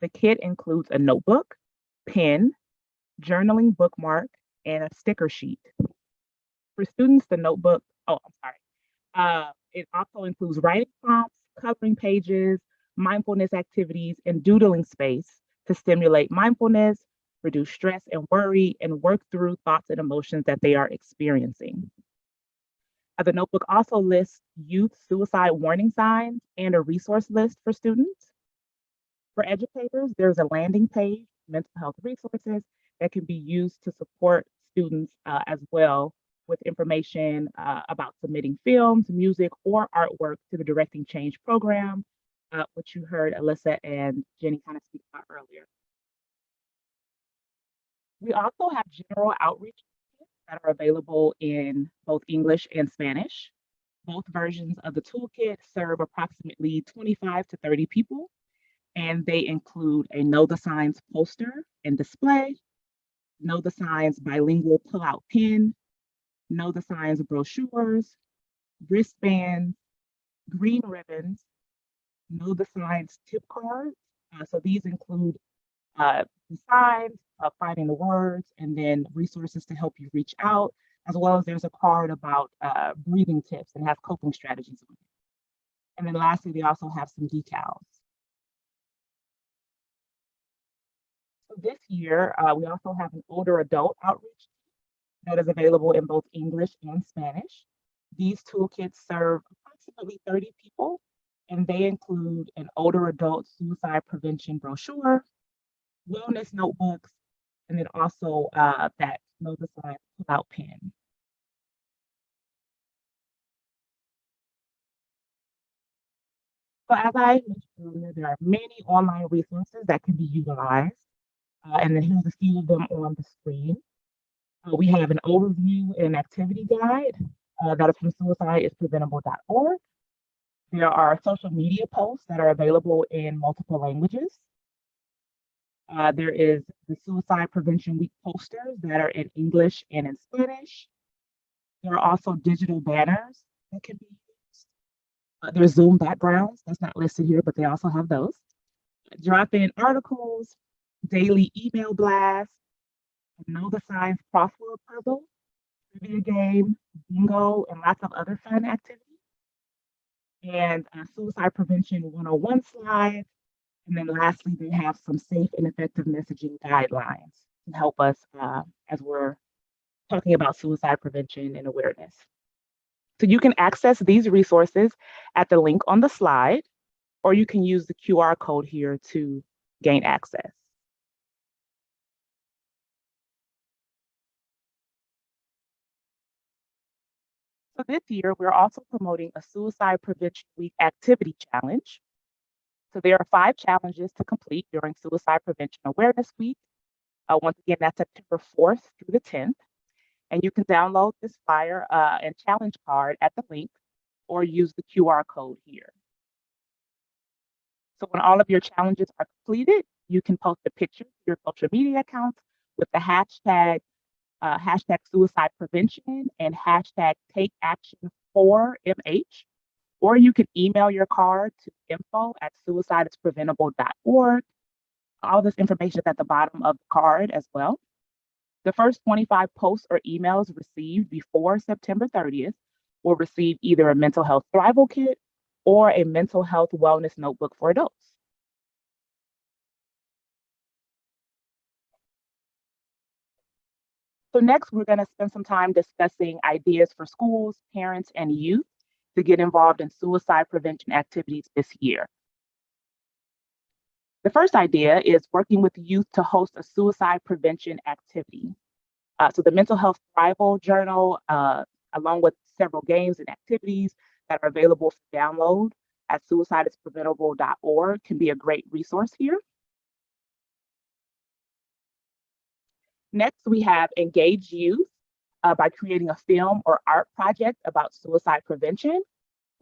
The kit includes a notebook, pen, journaling bookmark, and a sticker sheet. For students, the notebook, it also includes writing prompts, coloring pages, mindfulness activities, and doodling space to stimulate mindfulness, reduce stress and worry, and work through thoughts and emotions that they are experiencing. The notebook also lists youth suicide warning signs and a resource list for students. For educators, there's a landing page, mental health resources that can be used to support students as well with information about submitting films, music, or artwork to the Directing Change program, which you heard Alyssa and Jenny kind of speak about earlier. We also have general outreach that are available in both English and Spanish. Both versions of the toolkit serve approximately 25 to 30 people, and they include a Know the Signs poster and display, Know the Signs bilingual pull-out pen, Know the Signs brochures, wristbands, green ribbons, Know the Signs tip cards. So these include the signs, finding the words, and then resources to help you reach out, as well as there's a card about breathing tips and has coping strategies on it. And then lastly, they also have some decals. So this year, we also have an older adult outreach that is available in both English and Spanish. These toolkits serve approximately 30 people, and they include an older adult suicide prevention brochure, wellness notebooks, and then also that Know the Signs pull-out pen. So as I mentioned earlier, there are many online resources that can be utilized, and then here's a few of them on the screen. We have an overview and activity guide that is from suicideispreventable.org. There are social media posts that are available in multiple languages. There is the Suicide Prevention Week posters that are in English and in Spanish. There are also digital banners that can be used. There's Zoom backgrounds. That's not listed here, but they also have those. Drop-in articles, daily email blasts, Know the Signs crossword puzzle, trivia game, bingo, and lots of other fun activities. And Suicide Prevention 101 slides. And then lastly, they have some safe and effective messaging guidelines to help us as we're talking about suicide prevention and awareness. So you can access these resources at the link on the slide, or you can use the QR code here to gain access. So this year, we're also promoting a Suicide Prevention Week activity challenge. So there are 5 challenges to complete during Suicide Prevention Awareness Week. Once again, that's September 4th through the 10th. And you can download this flyer and challenge card at the link or use the QR code here. So when all of your challenges are completed, you can post a picture to your social media accounts with the hashtag suicide prevention and hashtag take action for MH, or you can email your card to info@suicidespreventable.org. All this information is at the bottom of the card as well. The first 25 posts or emails received before September 30th will receive either a mental health thrival kit or a mental health wellness notebook for adults. So next, we're going to spend some time discussing ideas for schools, parents, and youth to get involved in suicide prevention activities this year. The first idea is working with youth to host a suicide prevention activity. So the Mental Health Thrival Journal, along with several games and activities that are available for download at suicidespreventable.org, can be a great resource here. Next, we have engage youth by creating a film or art project about suicide prevention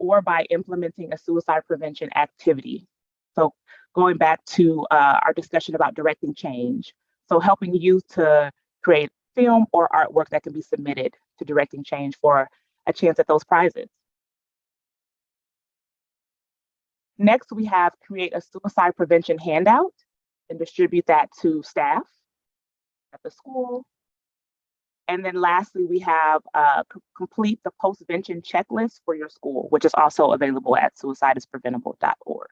or by implementing a suicide prevention activity. So going back to our discussion about directing change. So helping youth to create film or artwork that can be submitted to directing change for a chance at those prizes. Next, we have create a suicide prevention handout and distribute that to staff at the school. And then lastly, we have complete the postvention checklist for your school, which is also available at suicidespreventable.org.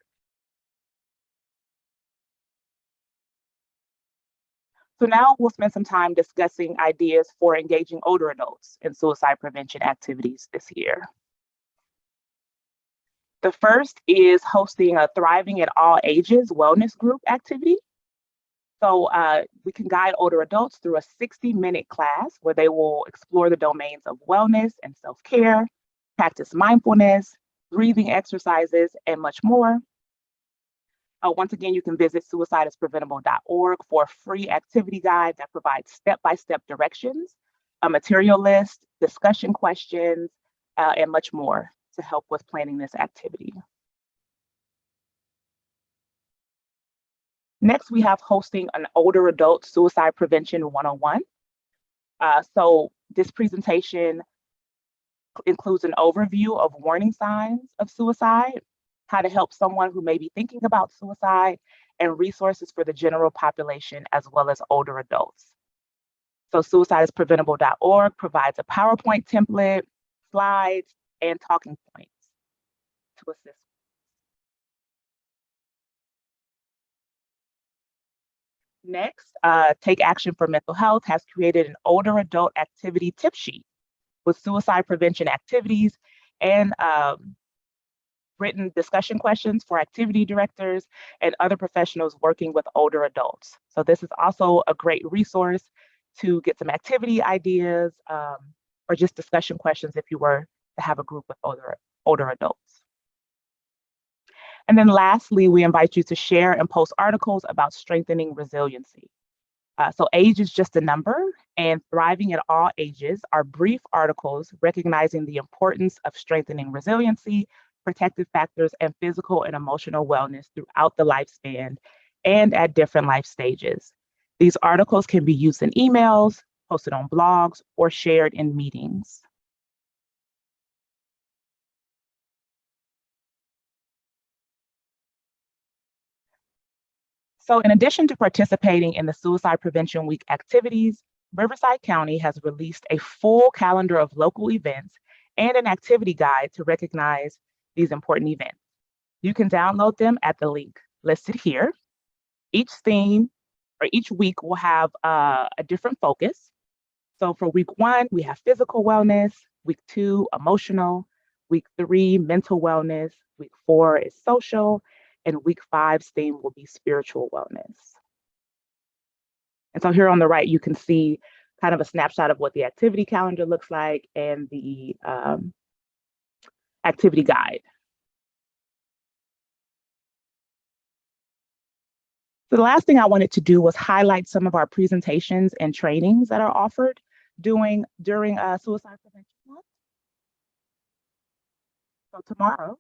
So now we'll spend some time discussing ideas for engaging older adults in suicide prevention activities this year. The first is hosting a Thriving at All Ages wellness group activity. So we can guide older adults through a 60-minute class where they will explore the domains of wellness and self-care, practice mindfulness, breathing exercises, and much more. Once again, you can visit suicidespreventable.org for a free activity guide that provides step-by-step directions, a material list, discussion questions, and much more to help with planning this activity. Next, we have hosting an older adult suicide prevention 101. So this presentation includes an overview of warning signs of suicide, how to help someone who may be thinking about suicide, and resources for the general population as well as older adults. So suicidespreventable.org provides a PowerPoint template, slides, and talking points to assist. Next, Take Action for Mental Health has created an older adult activity tip sheet with suicide prevention activities and written discussion questions for activity directors and other professionals working with older adults. So this is also a great resource to get some activity ideas or just discussion questions if you were to have a group with older adults. And then lastly, we invite you to share and post articles about strengthening resiliency. So age is just a number, and Thriving at All Ages are brief articles recognizing the importance of strengthening resiliency, protective factors, and physical and emotional wellness throughout the lifespan, and at different life stages. These articles can be used in emails, posted on blogs, or shared in meetings. So in addition to participating in the Suicide Prevention Week activities, Riverside County has released a full calendar of local events and an activity guide to recognize these important events. You can download them at the link listed here. Each theme or each week will have a different focus. So for week 1, we have physical wellness, week 2, emotional, week 3, mental wellness, week 4 is social, and week 5's theme will be spiritual wellness. And so here on the right, you can see kind of a snapshot of what the activity calendar looks like and the activity guide. So the last thing I wanted to do was highlight some of our presentations and trainings that are offered during Suicide Prevention Month. So tomorrow,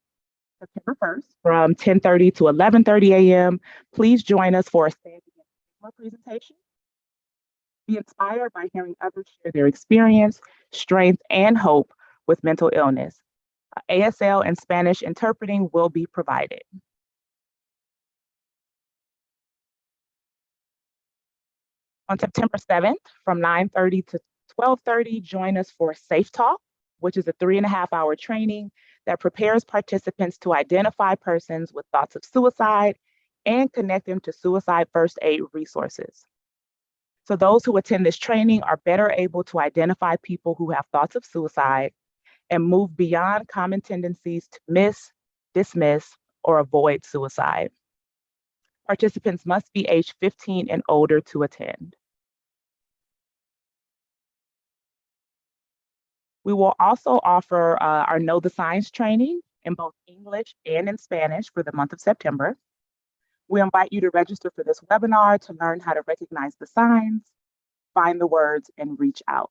September 1st, from 10:30 to 11:30 a.m., please join us for a Stand Against Stigma presentation. Be inspired by hearing others share their experience, strength, and hope with mental illness. ASL and Spanish interpreting will be provided. On September 7th, from 9:30 to 12:30, join us for Safe Talk, which is a 3.5-hour training that prepares participants to identify persons with thoughts of suicide and connect them to suicide first aid resources. So those who attend this training are better able to identify people who have thoughts of suicide and move beyond common tendencies to dismiss, or avoid suicide. Participants must be age 15 and older to attend. We will also offer our Know the Signs training in both English and in Spanish for the month of September. We invite you to register for this webinar to learn how to recognize the signs, find the words, and reach out.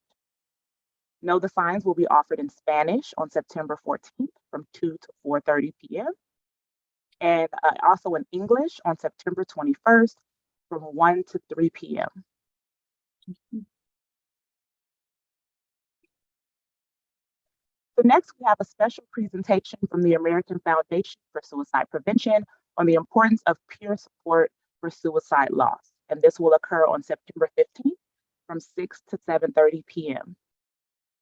Know the Signs will be offered in Spanish on September 14th from 2 to 4:30 p.m. and also in English on September 21st from 1 to 3 p.m. So next, we have a special presentation from the American Foundation for Suicide Prevention on the importance of peer support for suicide loss. And this will occur on September 15th from 6 to 7:30 p.m.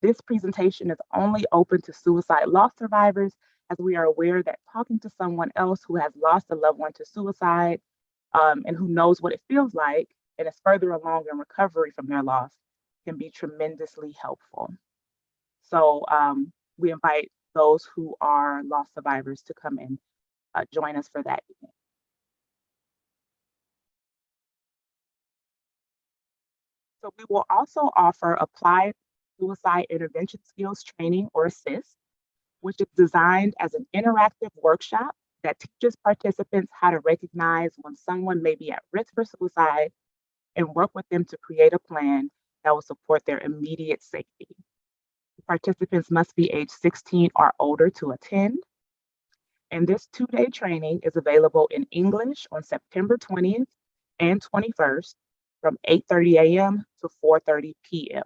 This presentation is only open to suicide loss survivors, as we are aware that talking to someone else who has lost a loved one to suicide and who knows what it feels like and is further along in recovery from their loss can be tremendously helpful. So we invite those who are loss survivors to come and join us for that event. So we will also offer Applied Suicide Intervention Skills Training, or ASSIST, which is designed as an interactive workshop that teaches participants how to recognize when someone may be at risk for suicide and work with them to create a plan that will support their immediate safety. Participants must be age 16 or older to attend. And this 2-day training is available in English on September 20th and 21st from 8:30 a.m. to 4:30 p.m.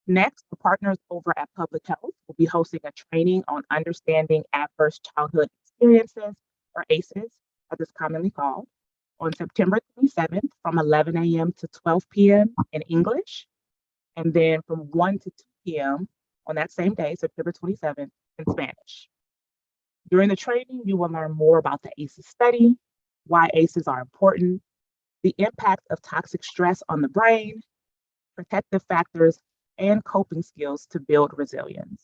Next, the partners over at Public Health will be hosting a training on understanding adverse childhood experiences, or ACEs, as it's commonly called, on September 27th from 11 a.m. to 12 p.m. in English, and then from 1 to 2 p.m. on that same day, September 27th, in Spanish. During the training, you will learn more about the ACEs study, why ACEs are important, the impact of toxic stress on the brain, protective factors, and coping skills to build resilience.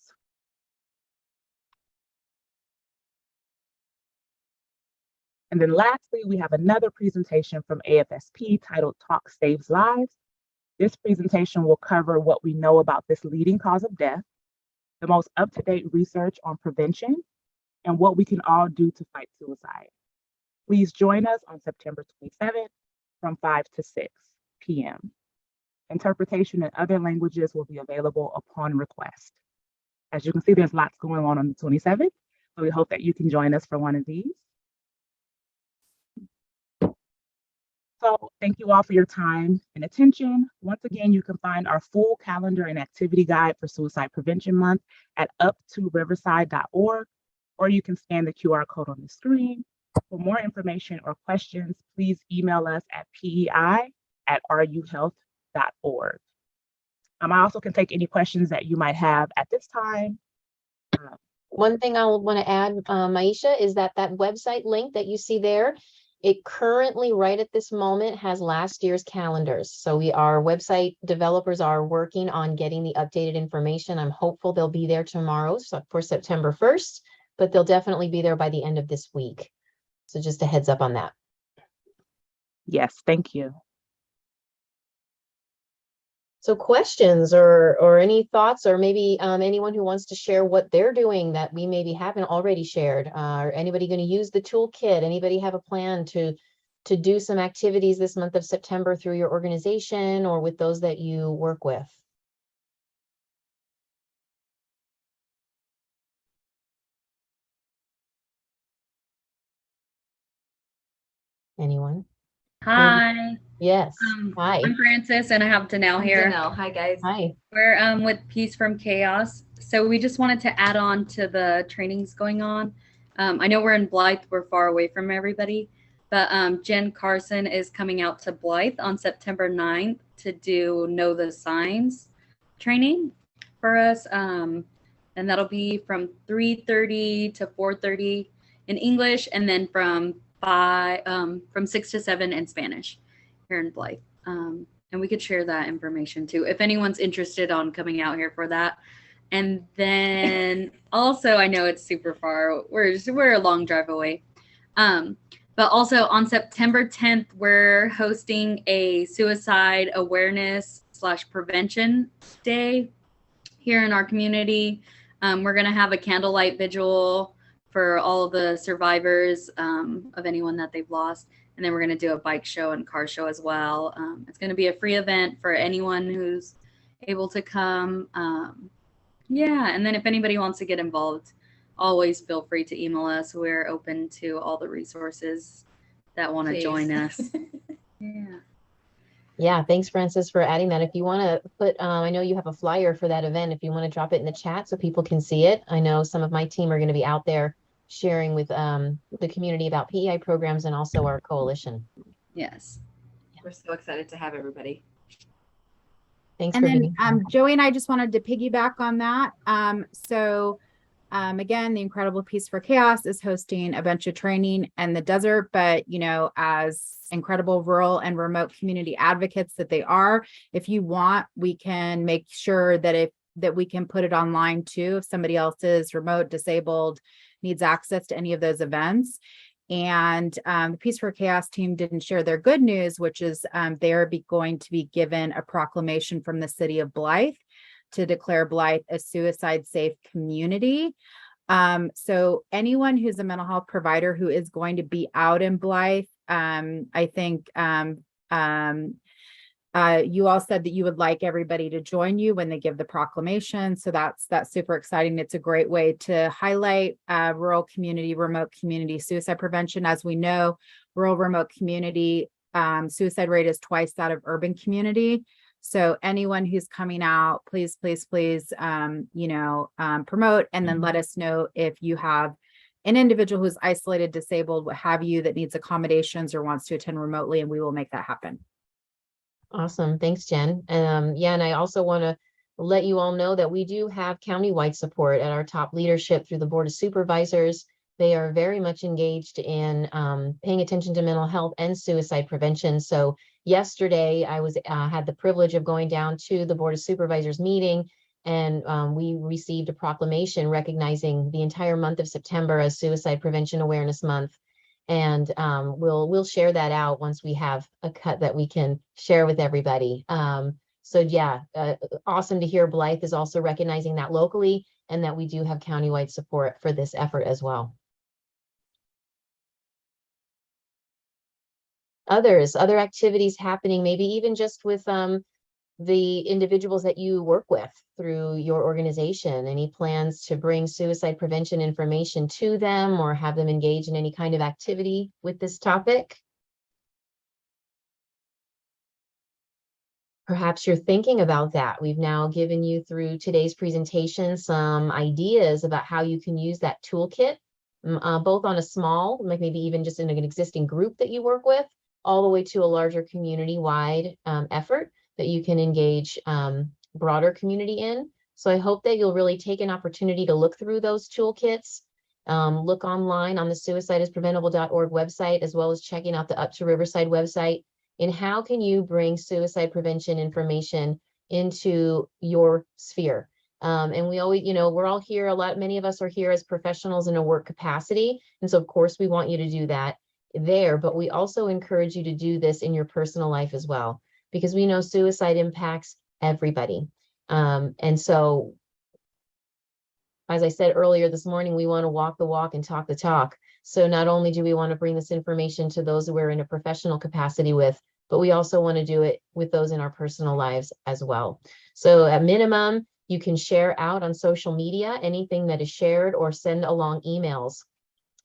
And then lastly, we have another presentation from AFSP titled Talk Saves Lives. This presentation will cover what we know about this leading cause of death, the most up-to-date research on prevention, and what we can all do to fight suicide. Please join us on September 27th from 5 to 6 p.m. Interpretation in other languages will be available upon request. As you can see, there's lots going on the 27th, So we hope that you can join us for one of these. So thank you all for your time and attention. Once again, you can find our full calendar and activity guide for Suicide Prevention Month at uptoriverside.org, or you can scan the QR code on the screen. For more information or questions, please email us at pei@ruhealth.org. I also can take any questions that you might have at this time. One thing I'll want to add, Maisha, is that that website link that you see there, it currently, right at this moment, has last year's calendars. So our website developers are working on getting the updated information. I'm hopeful they'll be there tomorrow for September 1st, but they'll definitely be there by the end of this week. So just a heads up on that. Yes, thank you. So questions or any thoughts, or maybe anyone who wants to share what they're doing that we maybe haven't already shared, or anybody going to use the toolkit? Anybody have a plan to do some activities this month of September through your organization or with those that you work with? Anyone? Hi. Yes. Hi. I'm Francis and I have Danelle here. Danelle. Hi, guys. Hi. We're with Peace from Chaos. So we just wanted to add on to the trainings going on. I know we're in Blythe, we're far away from everybody, but Jen Carson is coming out to Blythe on September 9th to do Know the Signs training for us. And that'll be from 3:30 to 4:30 in English, and then from 6 to 7 in Spanish here in Blythe. And we could share that information too if anyone's interested on coming out here for that. And then also, I know it's super far, we're a long drive away, but also on September 10th we're hosting a suicide awareness / prevention day here in our community. We're going to have a candlelight vigil for all of the survivors of anyone that they've lost. And then we're going to do a bike show and car show as well. It's going to be a free event for anyone who's able to come. Yeah, and then if anybody wants to get involved, always feel free to email us. We're open to all the resources that want to join us. Yeah. Yeah, thanks, Francis, for adding that. If you want to put, I know you have a flyer for that event. If you want to drop it in the chat so people can see it. I know some of my team are going to be out there sharing with the community about PEI programs and also our coalition. Yes. We're so excited to have everybody. Thanks And for then being here. Joey and I just wanted to piggyback on that. Again, the Incredible Peace for Chaos is hosting a bunch of training in the desert, but as incredible rural and remote community advocates that they are, if you want, we can make sure that we can put it online too if somebody else is remote, disabled, needs access to any of those events. And the Peace for Chaos team didn't share their good news, which is they're going to be given a proclamation from the city of Blythe to declare Blythe a suicide-safe community. So anyone who's a mental health provider who is going to be out in Blythe, I think you all said that you would like everybody to join you when they give the proclamation. So that's super exciting. It's a great way to highlight rural community, remote community suicide prevention. As we know, rural remote community suicide rate is twice that of urban community. So anyone who's coming out, please, promote, and then let us know if you have an individual who's isolated, disabled, what have you, that needs accommodations or wants to attend remotely, and we will make that happen. Awesome. Thanks, Jen. Yeah, and I also want to let you all know that we do have countywide support at our top leadership through the Board of Supervisors. They are very much engaged in paying attention to mental health and suicide prevention. So yesterday, I had the privilege of going down to the Board of Supervisors meeting, and we received a proclamation recognizing the entire month of September as Suicide Prevention Awareness Month. And we'll share that out once we have a cut that we can share with everybody. So yeah, awesome to hear Blythe is also recognizing that locally, and that we do have countywide support for this effort as well. Other activities happening, maybe even just with the individuals that you work with through your organization. Any plans to bring suicide prevention information to them or have them engage in any kind of activity with this topic? Perhaps you're thinking about that. We've now given you through today's presentation some ideas about how you can use that toolkit, both on a small, like maybe even just in an existing group that you work with, all the way to a larger community-wide effort that you can engage broader community in. So I hope that you'll really take an opportunity to look through those toolkits, look online on the suicideispreventable.org website, as well as checking out the Up to Riverside website. And how can you bring suicide prevention information into your sphere? And we always, we're all here, many of us are here as professionals in a work capacity. And so of course we want you to do that there, but we also encourage you to do this in your personal life as well, because we know suicide impacts everybody. And so, as I said earlier this morning, we want to walk the walk and talk the talk. So not only do we want to bring this information to those who we're in a professional capacity with, but we also want to do it with those in our personal lives as well. So at minimum, you can share out on social media anything that is shared or send along emails.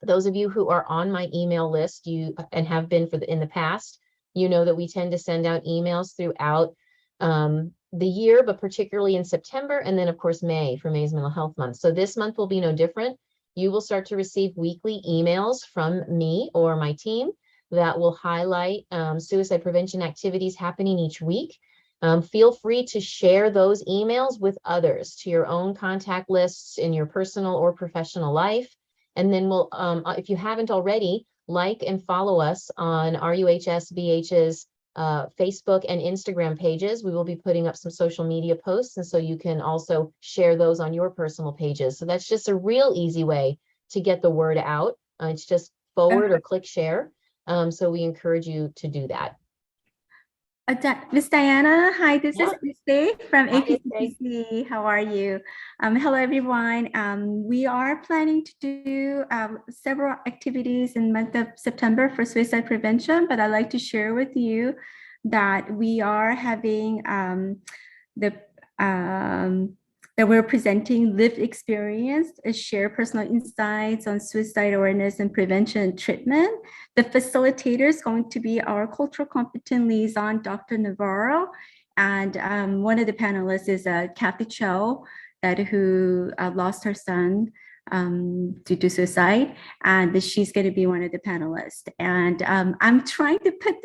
Those of you who are on my email list, and have been in the past, you know that we tend to send out emails throughout the year, but particularly in September, and then of course May for May's Mental Health Month. So this month will be no different. You will start to receive weekly emails from me or my team that will highlight suicide prevention activities happening each week. Feel free to share those emails with others to your own contact lists in your personal or professional life. And then we'll, if you haven't already, like and follow us on RUHSBH's Facebook and Instagram pages. We will be putting up some social media posts, and so you can also share those on your personal pages. So that's just a real easy way to get the word out. It's just forward or click share. So we encourage you to do that. Miss Diana, hi, this Yeah. is Estee from Hi, APCC. How are you? Hello, everyone. We are planning to do several activities in the month of September for suicide prevention, but I'd like to share with you that we are having that we're presenting lived experience, share personal insights on suicide awareness and prevention and treatment. The facilitator is going to be our cultural competent liaison, Dr. Navarro. And one of the panelists is Kathy Cho, who lost her son due to suicide, and she's going to be one of the panelists. And I'm trying to put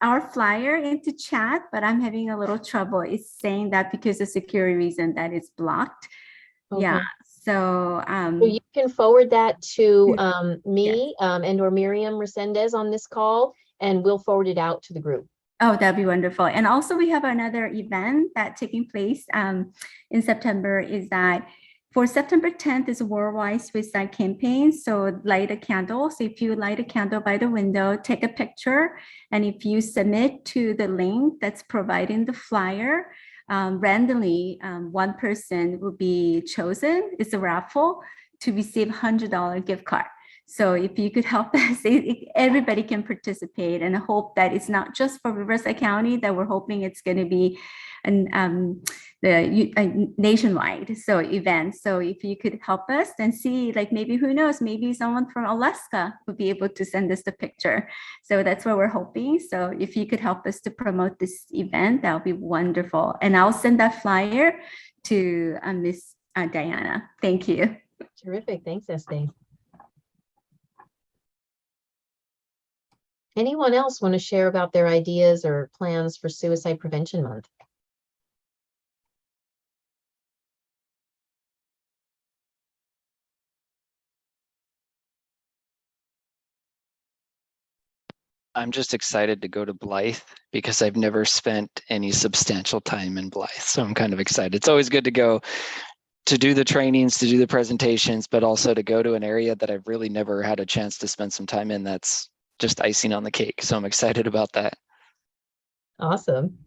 our flyer into chat, but I'm having a little trouble. It's saying that because of security reason that it's blocked. Okay. Yeah. So you can forward that to me, yes. And or Miriam Resendez on this call, and we'll forward it out to the group. Oh, that'd be wonderful. And also we have another event that's taking place in September, is that for September 10th is a worldwide suicide campaign. So light a candle. So if you light a candle by the window, take a picture. And if you submit to the link that's providing the flyer, randomly, one person will be chosen. It's a raffle to receive $100 gift card. So if you could help us, everybody can participate, and I hope that it's not just for Riverside County, that we're hoping it's going to be the nationwide event. So if you could help us and see, like, maybe, who knows, maybe someone from Alaska would be able to send us the picture. So that's what we're hoping. So if you could help us to promote this event, that would be wonderful. And I'll send that flyer to Miss Diana. Thank you. Terrific. Thanks, Estee. Anyone else want to share about their ideas or plans for Suicide Prevention Month? I'm just excited to go to Blythe because I've never spent any substantial time in Blythe. So I'm kind of excited. It's always good to go to do the trainings, to do the presentations, but also to go to an area that I've really never had a chance to spend some time in. That's just icing on the cake. So I'm excited about that. Awesome.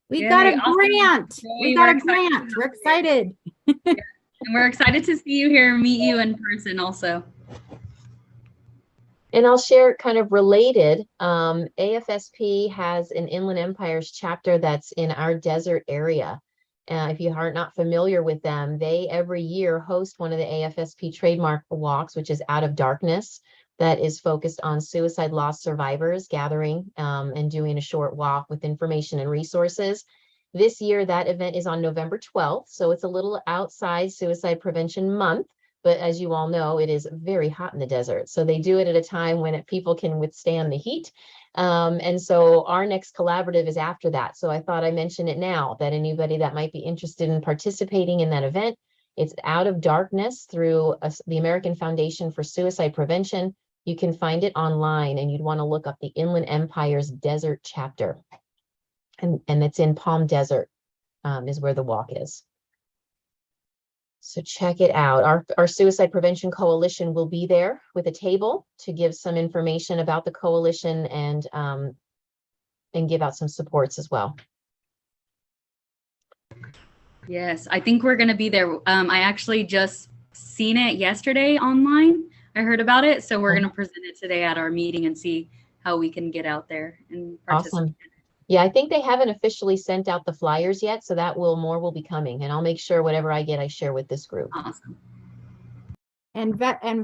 We got a grant. We got a grant. We're excited. And we're excited to see you here and meet you in person also. And I'll share kind of related. AFSP has an Inland Empires chapter that's in our desert area. If you are not familiar with them, they every year host one of the AFSP trademark walks, which is Out of Darkness, that is focused on suicide loss survivors gathering and doing a short walk with information and resources. This year, that event is on November 12th, so it's a little outside Suicide Prevention Month. But as you all know, it is very hot in the desert. So they do it at a time when people can withstand the heat. And so our next collaborative is after that. So I thought I mention it now that anybody that might be interested in participating in that event, it's Out of Darkness through the American Foundation for Suicide Prevention. You can find it online and you'd want to look up the Inland Empire's Desert chapter. And it's in Palm Desert is where the walk is. So check it out. Our Suicide Prevention Coalition will be there with a table to give some information about the coalition and give out some supports as well. Yes, I think we're going to be there. I actually just seen it yesterday online. I heard about it. So we're going to present it today at our meeting and see how we can get out there and participate. Awesome. Yeah, I think they haven't officially sent out the flyers yet, so that more will be coming, and I'll make sure whatever I get, I share with this group. Awesome. And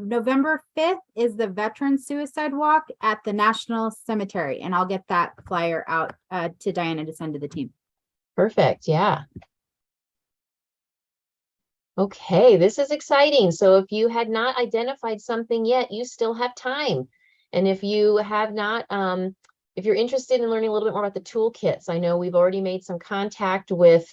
November 5th is the Veteran Suicide Walk at the National Cemetery, and I'll get that flyer out to Diana to send to the team. Perfect. Yeah. Okay, this is exciting. So if you had not identified something yet, you still have time. And if you have not, if you're interested in learning a little bit more about the toolkits, I know we've already made some contact with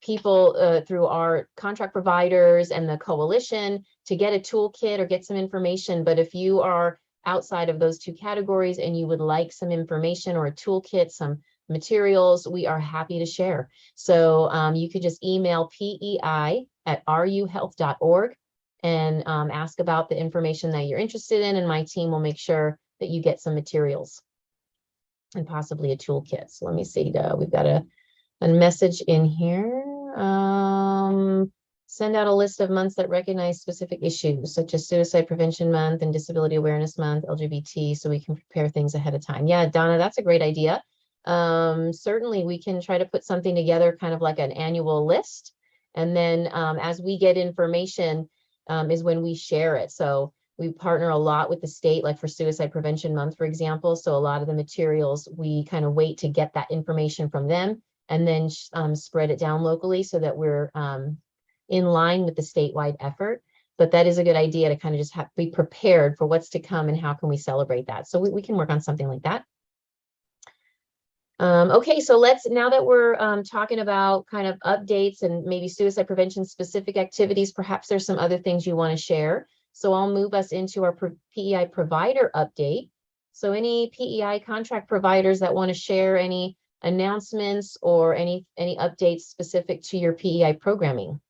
people through our contract providers and the coalition to get a toolkit or get some information. But if you are outside of those two categories and you would like some information or a toolkit, some materials, we are happy to share. So you could just email PEI@ruhealth.org and ask about the information that you're interested in, and my team will make sure that you get some materials and possibly a toolkit. So let me see, we've got a message in here. Send out a list of months that recognize specific issues, such as Suicide Prevention Month and Disability Awareness Month, LGBT, so we can prepare things ahead of time. Yeah, Donna, that's a great idea. Certainly we can try to put something together, kind of like an annual list. And then as we get information is when we share it. So we partner a lot with the state, like for Suicide Prevention Month, for example. So a lot of the materials, we kind of wait to get that information from them and then spread it down locally so that we're in line with the statewide effort. But that is a good idea to kind of just be prepared for what's to come and how can we celebrate that. So we can work on something like that. Okay, so now that we're talking about kind of updates and maybe suicide prevention specific activities, perhaps there's some other things you want to share. So I'll move us into our PEI provider update. So any PEI contract providers that want to share any announcements or any updates specific to your PEI programming?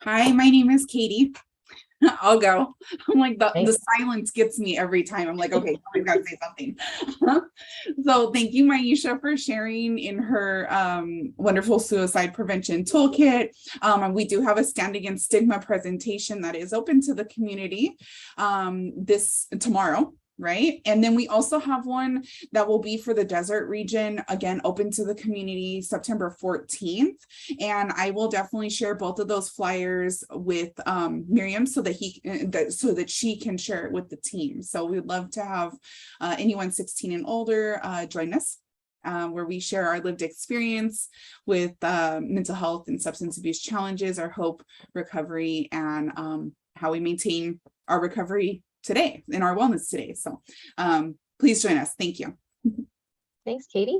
Hi, my name is Katie. I'll go. I'm like, the silence gets me every time. I'm like, okay, I've got to say something. So thank you, Maisha, for sharing in her wonderful suicide prevention toolkit. We do have a Stand Against Stigma presentation that is open to the community tomorrow. Right. And then we also have one that will be for the desert region, again, open to the community, September 14th. And I will definitely share both of those flyers with Miriam so that she can share it with the team. So we'd love to have anyone 16 and older join us. Where we share our lived experience with mental health and substance abuse challenges, our hope, recovery, and how we maintain our recovery today in our wellness today. So please join us. Thank you. Thanks, Katie.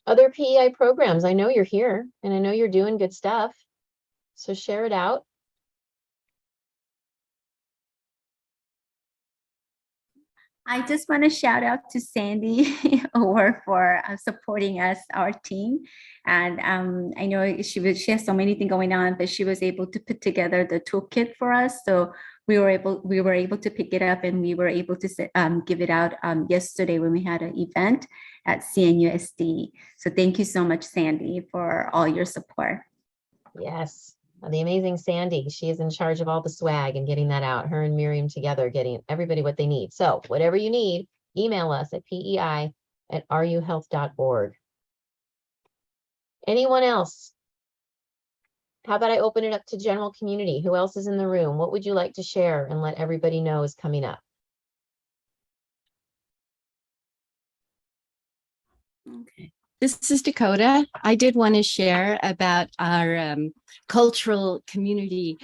Other PEI programs, I know you're here and I know you're doing good stuff. So share it out. I just want to shout out to Sandy over for supporting us, our team. And I know she has so many things going on, but she was able to put together the toolkit for us. So we were able to pick it up, and we were able to give it out yesterday when we had an event at CNUSD. So thank you so much, Sandy, for all your support. Yes, the amazing Sandy. She is in charge of all the swag and getting that out. Her and Miriam together getting everybody what they need. So whatever you need, email us at pei@ruhealth.org. Anyone else? How about I open it up to general community? Who else is in the room? What would you like to share and let everybody know is coming up? Okay. This is Dakota. I did want to share about our cultural community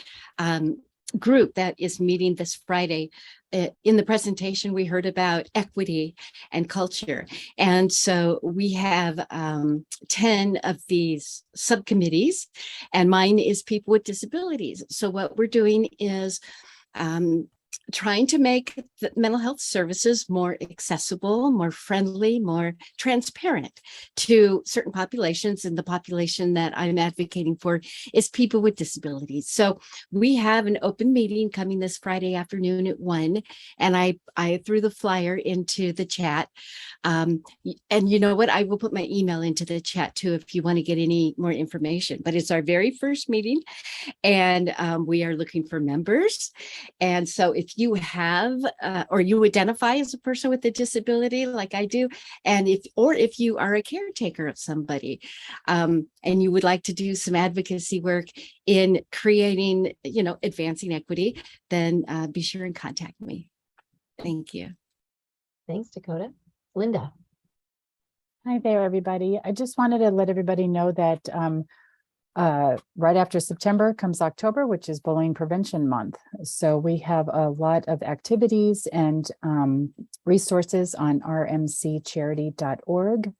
group that is meeting this Friday. In the presentation, we heard about equity and culture. And so we have 10 of these subcommittees, and mine is people with disabilities. So what we're doing is trying to make the mental health services more accessible, more friendly, more transparent to certain populations. And the population that I'm advocating for is people with disabilities. So we have an open meeting coming this Friday afternoon at 1. And I threw the flyer into the chat. And you know what? I will put my email into the chat too if you want to get any more information. But it's our very first meeting, and we are looking for members. And so if you have or you identify as a person with a disability like I do, and if you are a caretaker of somebody and you would like to do some advocacy work in creating, advancing equity, then be sure and contact me. Thank you. Thanks, Dakota. Linda. Hi there, everybody. I just wanted to let everybody know that right after September comes October, which is Bullying Prevention Month. So we have a lot of activities and resources on rmccharity.org.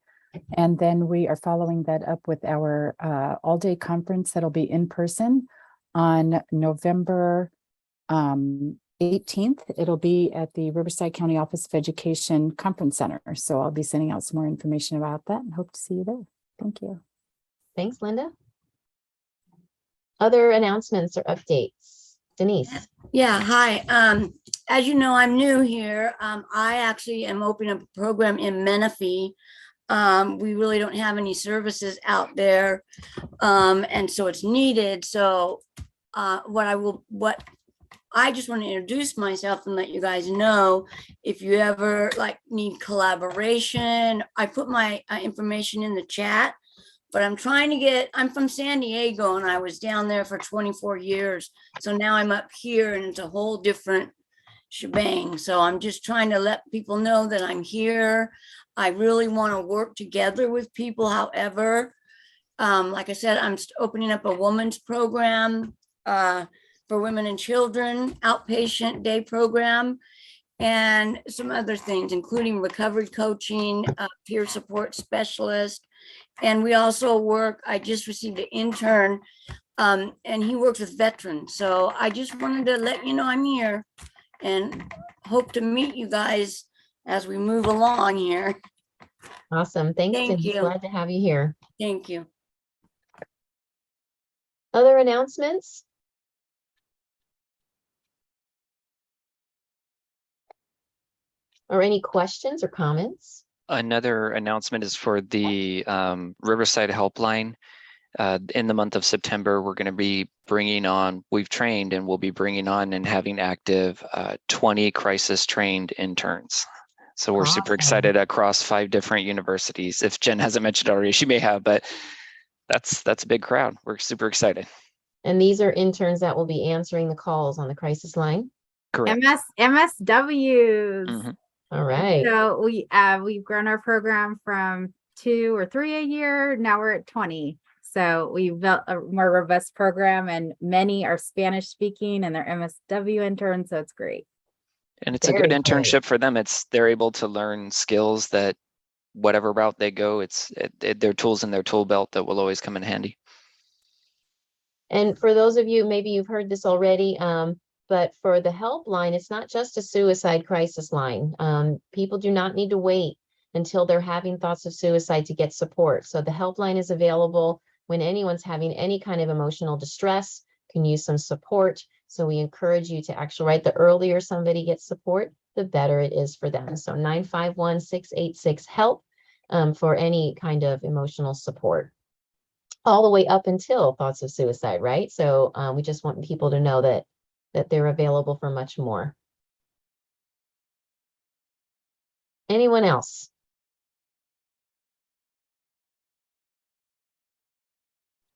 And then we are following that up with our all-day conference that'll be in person on November 18th. It'll be at the Riverside County Office of Education Conference Center. So I'll be sending out some more information about that and hope to see you there. Thank you. Thanks, Linda. Other announcements or updates? Denise. Yeah, hi. As you know, I'm new here. I actually am opening up a program in Menifee. We really don't have any services out there. And so it's needed. So what I just want to introduce myself and let you guys know if you ever need collaboration. I put my information in the chat, but I'm from San Diego, and I was down there for 24 years. So now I'm up here and it's a whole different shebang. So I'm just trying to let people know that I'm here. I really want to work together with people. However, like I said, I'm opening up a women's program for women and children, outpatient day program, and some other things, including recovery coaching, peer support specialist. And we also I just received an intern, and he works with veterans. So I just wanted to let you know I'm here and hope to meet you guys as we move along here. Awesome. Thanks. Thank you. Glad to have you here. Thank you. Other announcements? Or any questions or comments? Another announcement is for the Riverside Helpline. In the month of September, we're going to be we've trained and we'll be bringing on and having active 20 crisis trained interns. So we're super excited across 5 different universities. If Jen hasn't mentioned already, she may have, but that's a big crowd. We're super excited. And these are interns that will be answering the calls on the crisis line? Correct. MSWs. Mm-hmm. All right. So we've grown our program from 2 or 3 a year. Now we're at 20. So we've built a more robust program, and many are Spanish speaking and they're MSW interns. So it's great. And it's a good internship for them. They're able to learn skills that whatever route they go, they're tools in their tool belt that will always come in handy. And for those of you, maybe you've heard this already, but for the helpline, it's not just a suicide crisis line. People do not need to wait until they're having thoughts of suicide to get support. So the helpline is available when anyone's having any kind of emotional distress, can use some support. So we encourage you to actually write. The earlier somebody gets support, the better it is for them. So 951-686-HELP for any kind of emotional support, all the way up until thoughts of suicide, right? So we just want people to know that they're available for much more. Anyone else?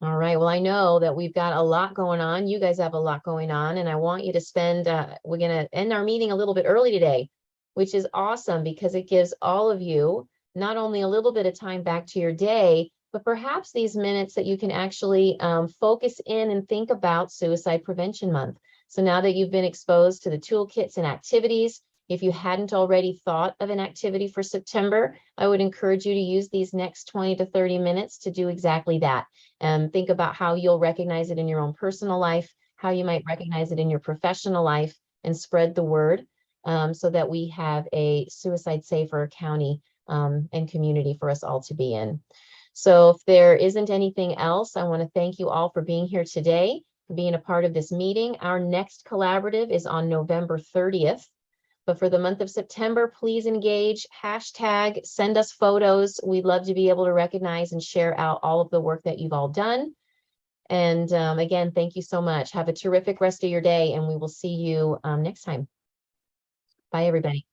All right. Well, I know that we've got a lot going on. You guys have a lot going on, and I want you to spend, we're going to end our meeting a little bit early today, which is awesome because it gives all of you not only a little bit of time back to your day, but perhaps these minutes that you can actually focus in and think about Suicide Prevention Month. So now that you've been exposed to the toolkits and activities, if you hadn't already thought of an activity for September, I would encourage you to use these next 20 to 30 minutes to do exactly that. And think about how you'll recognize it in your own personal life, how you might recognize it in your professional life, and spread the word so that we have a suicide safer county and community for us all to be in. So if there isn't anything else, I want to thank you all for being here today, for being a part of this meeting. Our next collaborative is on November 30th. But for the month of September, please engage, hashtag, send us photos. We'd love to be able to recognize and share out all of the work that you've all done. And again, thank you so much. Have a terrific rest of your day, and we will see you next time. Bye, everybody.